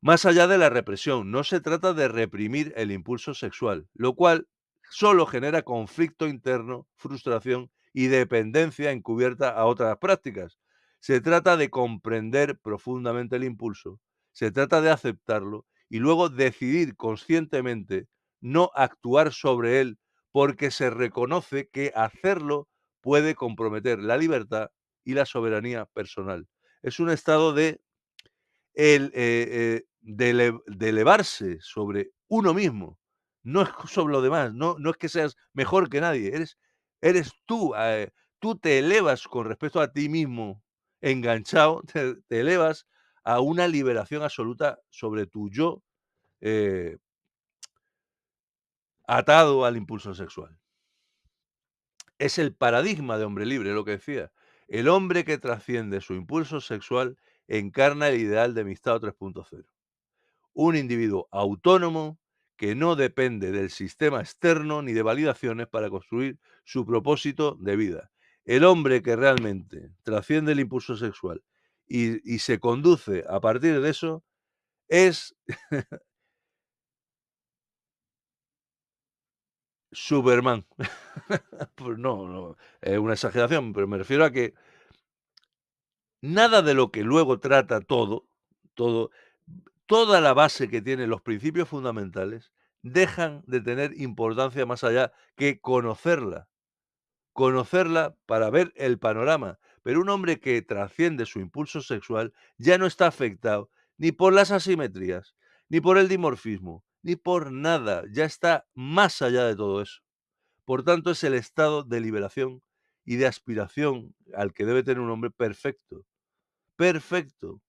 Más allá de la represión, no se trata de reprimir el impulso sexual, lo cual solo genera conflicto interno, frustración y dependencia encubierta a otras prácticas. Se trata de comprender profundamente el impulso, se trata de aceptarlo y luego decidir conscientemente no actuar sobre él porque se reconoce que hacerlo puede comprometer la libertad y la soberanía personal. Es un estado de elevarse sobre uno mismo, no es sobre lo demás, no es que seas mejor que nadie, eres tú, tú te elevas con respecto a ti mismo, enganchado, te elevas a una liberación absoluta sobre tu yo, eh, atado al impulso sexual. Es el paradigma de hombre libre, lo que decía. El hombre que trasciende su impulso sexual encarna el ideal de Mistao 3.0. Un individuo autónomo que no depende del sistema externo ni de validaciones para construir su propósito de vida. El hombre que realmente trasciende el impulso sexual y se conduce a partir de eso es Superman. Pues no, es una exageración, pero me refiero a que nada de lo que luego trata todo, toda la base que tienen los principios fundamentales dejan de tener importancia más allá que conocerla para ver el panorama. Pero un hombre que trasciende su impulso sexual ya no está afectado ni por las asimetrías, ni por el dimorfismo, ni por nada. Ya está más allá de todo eso. Por tanto, es el estado de liberación y de aspiración al que debe tener un hombre perfecto. Perfecto.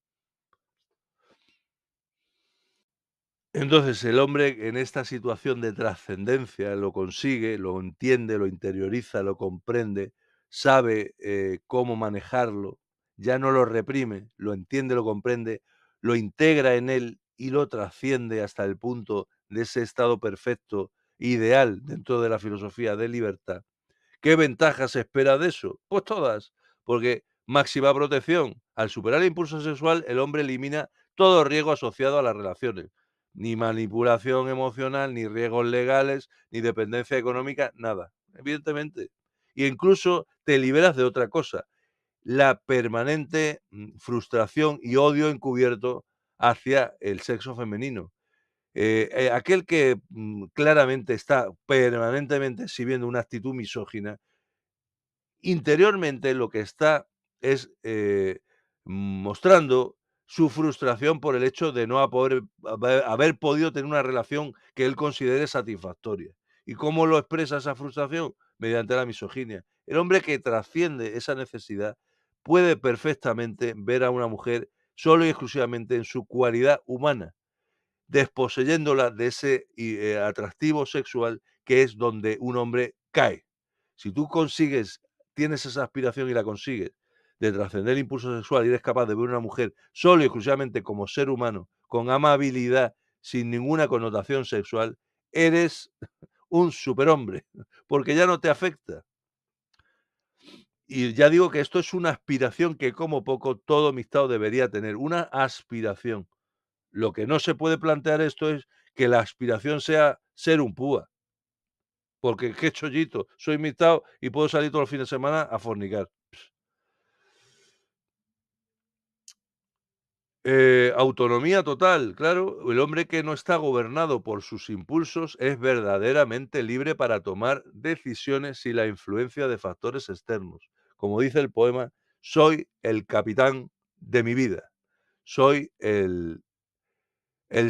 Entonces, el hombre en esta situación de trascendencia lo consigue, lo entiende, lo interioriza, lo comprende, sabe, cómo manejarlo, ya no lo reprime, lo entiende, lo comprende, lo integra en él y lo trasciende hasta el punto de ese estado perfecto, ideal dentro de la filosofía de libertad. ¿Qué ventajas se espera de eso? Pues todas, porque máxima protección. Al superar el impulso sexual, el hombre elimina todo riesgo asociado a las relaciones. Ni manipulación emocional, ni riesgos legales, ni dependencia económica, nada, evidentemente. Y incluso te liberas de otra cosa, la permanente frustración y odio encubierto hacia el sexo femenino. Aquel que claramente está permanentemente exhibiendo una actitud misógina, interiormente lo que está es mostrando su frustración por el hecho de no haber podido tener una relación que él considere satisfactoria. ¿Y cómo lo expresa esa frustración? Mediante la misoginia. El hombre que trasciende esa necesidad puede perfectamente ver a una mujer solo y exclusivamente en su cualidad humana, desposeyéndola de ese atractivo sexual que es donde un hombre cae. Si tú tienes esa aspiración y la consigues, de trascender el impulso sexual y eres capaz de ver a una mujer solo y exclusivamente como ser humano, con amabilidad, sin ninguna connotación sexual, eres un superhombre, porque ya no te afecta. Y ya digo que esto es una aspiración que como poco todo mixtado debería tener, una aspiración. Lo que no se puede plantear esto es que la aspiración sea ser un púa, porque qué chollito, soy mixtao y puedo salir todos los fines de semana a fornicar. Autonomía total, claro. El hombre que no está gobernado por sus impulsos es verdaderamente libre para tomar decisiones sin la influencia de factores externos. Como dice el poema, soy el capitán de mi vida, soy el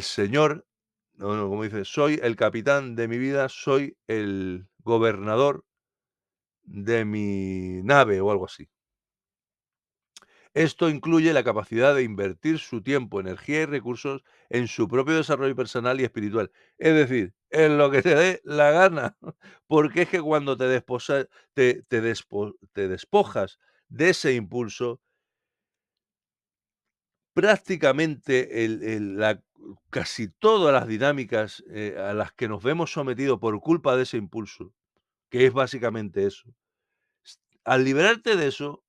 señor, no, como dice, soy el capitán de mi vida, soy el gobernador de mi nave o algo así. Esto incluye la capacidad de invertir su tiempo, energía y recursos en su propio desarrollo personal y espiritual. Es decir, en lo que te dé la gana. Porque es que cuando te despojas de ese impulso, prácticamente casi todas las dinámicas a las que nos vemos sometidos por culpa de ese impulso, que es básicamente eso, al liberarte de eso,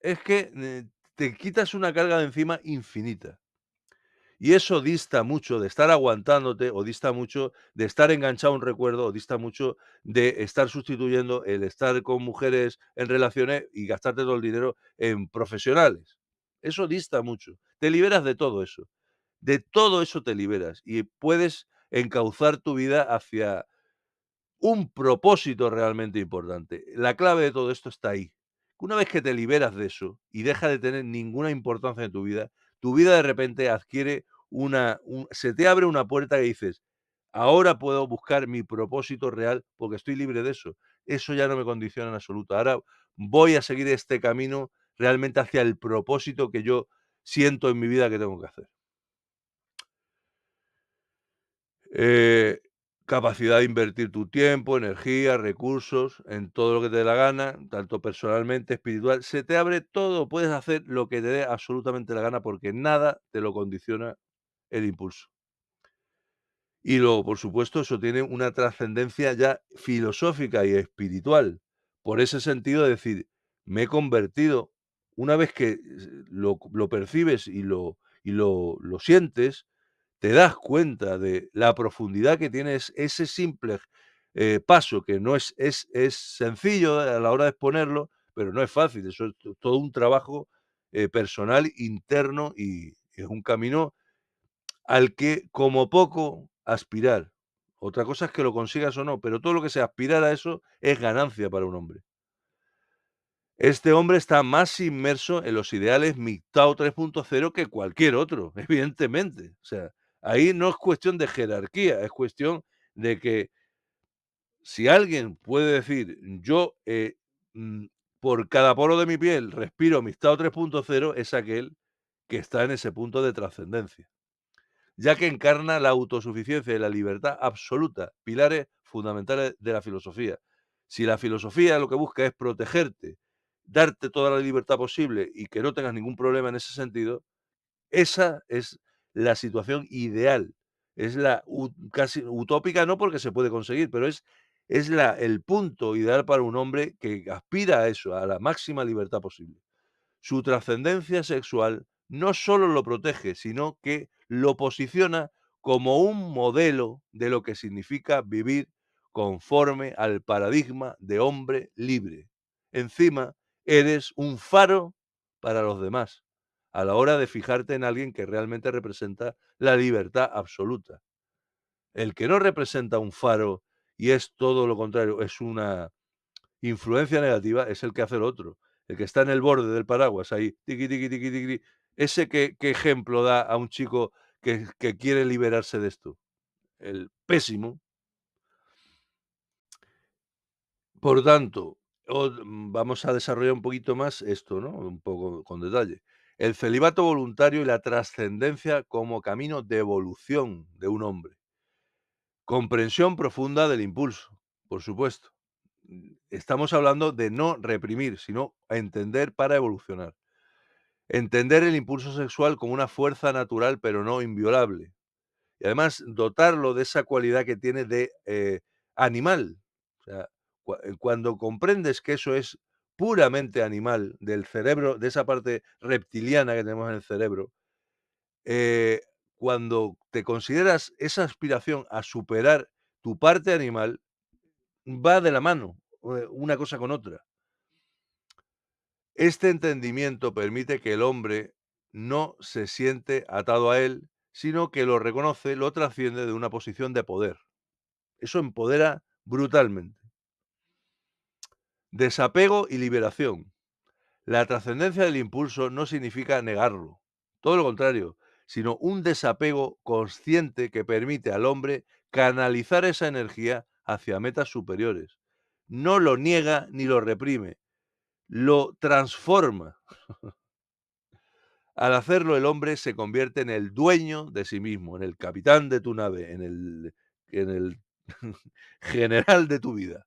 es que te quitas una carga de encima infinita. Y eso dista mucho de estar aguantándote, o dista mucho de estar enganchado a un recuerdo, o dista mucho de estar sustituyendo el estar con mujeres en relaciones y gastarte todo el dinero en profesionales. Eso dista mucho. Te liberas de todo eso. De todo eso te liberas y puedes encauzar tu vida hacia un propósito realmente importante. La clave de todo esto está ahí. Una vez que te liberas de eso y deja de tener ninguna importancia en tu vida de repente adquiere se te abre una puerta que dices, ahora puedo buscar mi propósito real porque estoy libre de eso. Eso ya no me condiciona en absoluto. Ahora voy a seguir este camino realmente hacia el propósito que yo siento en mi vida que tengo que hacer. Eh, Capacidad de invertir tu tiempo, energía, recursos en todo lo que te dé la gana, tanto personalmente, espiritual. Se te abre todo, puedes hacer lo que te dé absolutamente la gana porque nada te lo condiciona el impulso. Y luego, por supuesto, eso tiene una trascendencia ya filosófica y espiritual. Por ese sentido, de decir, me he convertido, una vez que lo percibes y lo sientes, te das cuenta de la profundidad que tiene ese simple paso, que no es sencillo a la hora de exponerlo, pero no es fácil. Eso es todo un trabajo personal, interno y es un camino al que, como poco, aspirar. Otra cosa es que lo consigas o no, pero todo lo que sea aspirar a eso es ganancia para un hombre. Este hombre está más inmerso en los ideales MGTOW 3.0 que cualquier otro, evidentemente. O sea, ahí no es cuestión de jerarquía, es cuestión de que si alguien puede decir, yo mm, por cada poro de mi piel respiro MGTOW 3.0, es aquel que está en ese punto de trascendencia, ya que encarna la autosuficiencia y la libertad absoluta, pilares fundamentales de la filosofía. Si la filosofía lo que busca es protegerte, darte toda la libertad posible y que no tengas ningún problema en ese sentido, esa es la situación ideal. Es casi utópica, no porque se puede conseguir, pero es el punto ideal para un hombre que aspira a eso, a la máxima libertad posible. Su trascendencia sexual no solo lo protege, sino que lo posiciona como un modelo de lo que significa vivir conforme al paradigma de hombre libre. Encima, eres un faro para los demás a la hora de fijarte en alguien que realmente representa la libertad absoluta. El que no representa un faro y es todo lo contrario, es una influencia negativa, es el que hace lo otro. El que está en el borde del paraguas, ahí, tiqui, tiqui, tiqui, tiqui, Ese, ¿qué ejemplo da a un chico que quiere liberarse de esto? El pésimo. Por tanto, vamos a desarrollar un poquito más esto, ¿no? Un poco con detalle. El celibato voluntario y la trascendencia como camino de evolución de un hombre. Comprensión profunda del impulso, por supuesto. Estamos hablando de no reprimir, sino entender para evolucionar. Entender el impulso sexual como una fuerza natural, pero no inviolable. Y además dotarlo de esa cualidad que tiene de animal. O sea, cuando comprendes que eso es puramente animal, del cerebro, de esa parte reptiliana que tenemos en el cerebro, eh, cuando te consideras esa aspiración a superar tu parte animal, va de la mano, una cosa con otra. Este entendimiento permite que el hombre no se siente atado a él, sino que lo reconoce, lo trasciende de una posición de poder. Eso empodera brutalmente. Desapego y liberación. La trascendencia del impulso no significa negarlo, todo lo contrario, sino un desapego consciente que permite al hombre canalizar esa energía hacia metas superiores. No lo niega ni lo reprime, lo transforma. Al hacerlo, el hombre se convierte en el dueño de sí mismo, en el capitán de tu nave, en el general de tu vida,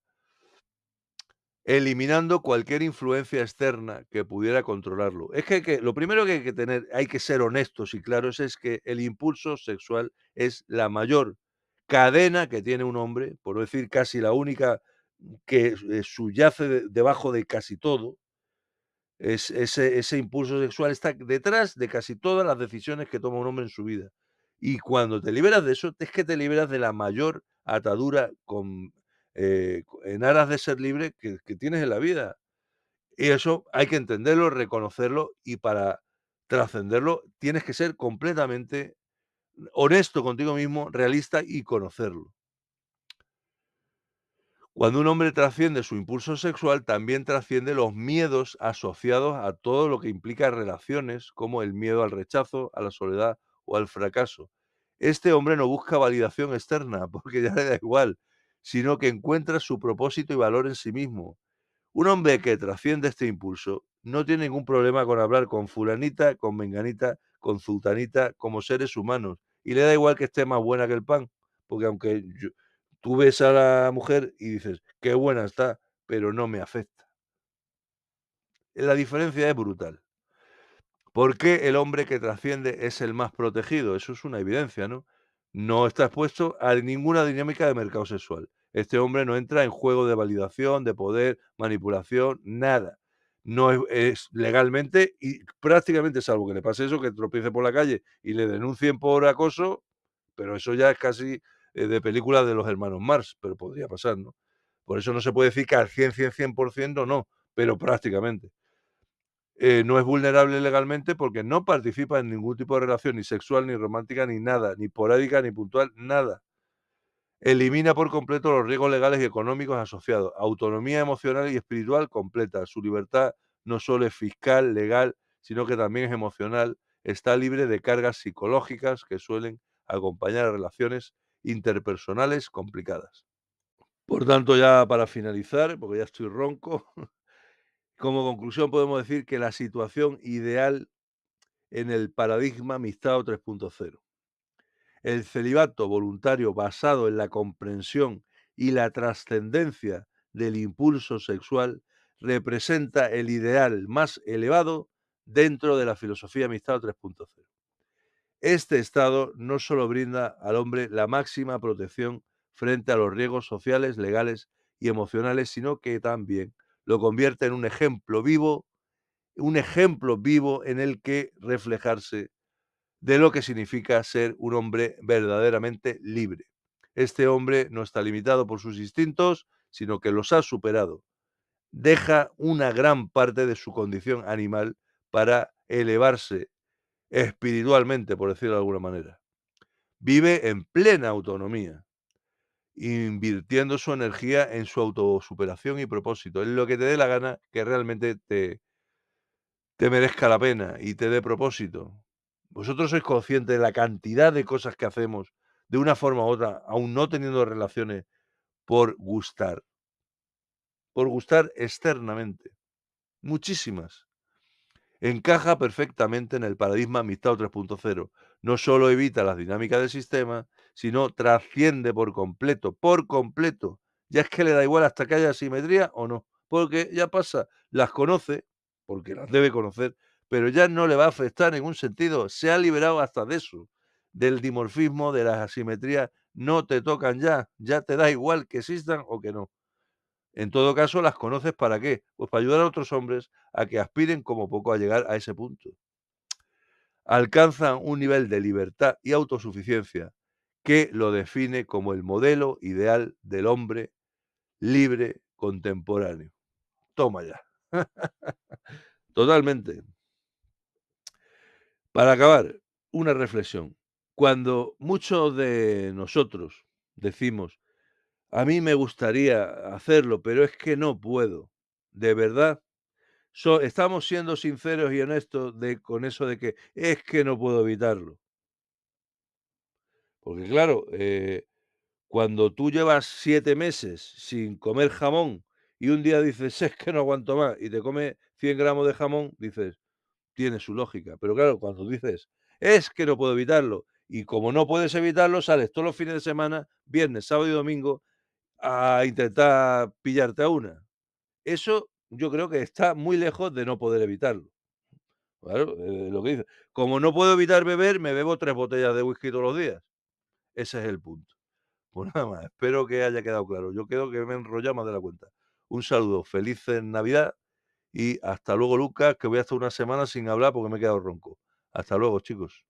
eliminando cualquier influencia externa que pudiera controlarlo. Es que lo primero que hay que tener, hay que ser honestos y claros, es que el impulso sexual es la mayor cadena que tiene un hombre, por no decir casi la única que subyace debajo de casi todo. Ese impulso sexual está detrás de casi todas las decisiones que toma un hombre en su vida. Y cuando te liberas de eso, es que te liberas de la mayor atadura en aras de ser libre que tienes en la vida. Y eso hay que entenderlo, reconocerlo, y para trascenderlo tienes que ser completamente honesto contigo mismo, realista y conocerlo. Cuando un hombre trasciende su impulso sexual, también trasciende los miedos asociados a todo lo que implica relaciones, como el miedo al rechazo, a la soledad o al fracaso. Este hombre no busca validación externa, porque ya le da igual, sino que encuentra su propósito y valor en sí mismo. Un hombre que trasciende este impulso no tiene ningún problema con hablar con fulanita, con menganita, con zutanita, como seres humanos. Y le da igual que esté más buena que el pan, porque tú ves a la mujer y dices, qué buena está, pero no me afecta. La diferencia es brutal. ¿Por qué el hombre que trasciende es el más protegido? Eso es una evidencia, ¿no? No está expuesto a ninguna dinámica de mercado sexual. Este hombre no entra en juego de validación, de poder, manipulación, nada. No es legalmente y prácticamente, salvo que le pase eso, que tropiece por la calle y le denuncien por acoso, pero eso ya es casi de película de los hermanos Marx, pero podría pasar, ¿no? Por eso no se puede decir que al 100% no, pero prácticamente. No es vulnerable legalmente porque no participa en ningún tipo de relación, ni sexual, ni romántica, ni nada, ni esporádica, ni puntual, nada. Elimina por completo los riesgos legales y económicos asociados. Autonomía emocional y espiritual completa. Su libertad no solo es fiscal, legal, sino que también es emocional. Está libre de cargas psicológicas que suelen acompañar a relaciones interpersonales complicadas. Por tanto, ya para finalizar, porque ya estoy ronco, como conclusión podemos decir que la situación ideal en el paradigma Mistao 3.0. El celibato voluntario basado en la comprensión y la trascendencia del impulso sexual representa el ideal más elevado dentro de la filosofía Mistao 3.0. Este estado no solo brinda al hombre la máxima protección frente a los riesgos sociales, legales y emocionales, sino que también lo convierte en un ejemplo vivo en el que reflejarse de lo que significa ser un hombre verdaderamente libre. Este hombre no está limitado por sus instintos, sino que los ha superado. Deja una gran parte de su condición animal para elevarse espiritualmente, por decirlo de alguna manera. Vive en plena autonomía, invirtiendo su energía en su autosuperación y propósito. Es lo que te dé la gana que realmente te merezca la pena y te dé propósito. ¿Vosotros sois conscientes de la cantidad de cosas que hacemos de una forma u otra, aun no teniendo relaciones, por gustar externamente? Muchísimas. Encaja perfectamente en el paradigma Amistad 3.0. No solo evita las dinámicas del sistema, sino trasciende por completo. Ya es que le da igual hasta que haya asimetría o no, porque ya pasa, las conoce, porque las debe conocer, pero ya no le va a afectar en ningún sentido. Se ha liberado hasta de eso, del dimorfismo, de las asimetrías, no te tocan ya, ya te da igual que existan o que no. En todo caso, ¿las conoces para qué? Pues para ayudar a otros hombres a que aspiren como poco a llegar a ese punto. Alcanzan un nivel de libertad y autosuficiencia que lo define como el modelo ideal del hombre libre contemporáneo. Toma ya. Totalmente. Para acabar, una reflexión. Cuando muchos de nosotros decimos, a mí me gustaría hacerlo, pero es que no puedo, de verdad, estamos siendo sinceros y honestos con eso de que es que no puedo evitarlo. Porque claro, cuando tú llevas 7 meses sin comer jamón y un día dices: "Es que no aguanto más", y te comes 100 gramos de jamón, dices: "Tiene su lógica". Pero claro, cuando dices: "Es que no puedo evitarlo", y como no puedes evitarlo, sales todos los fines de semana, viernes, sábado y domingo, a intentar pillarte a una. Eso yo creo que está muy lejos de no poder evitarlo. Claro, lo que dice. Como no puedo evitar beber, me bebo 3 botellas de whisky todos los días. Ese es el punto. Pues nada más, espero que haya quedado claro. Yo creo que me he enrollado más de la cuenta. Un saludo, feliz Navidad y hasta luego, Lucas, que voy a estar una semana sin hablar porque me he quedado ronco. Hasta luego, chicos.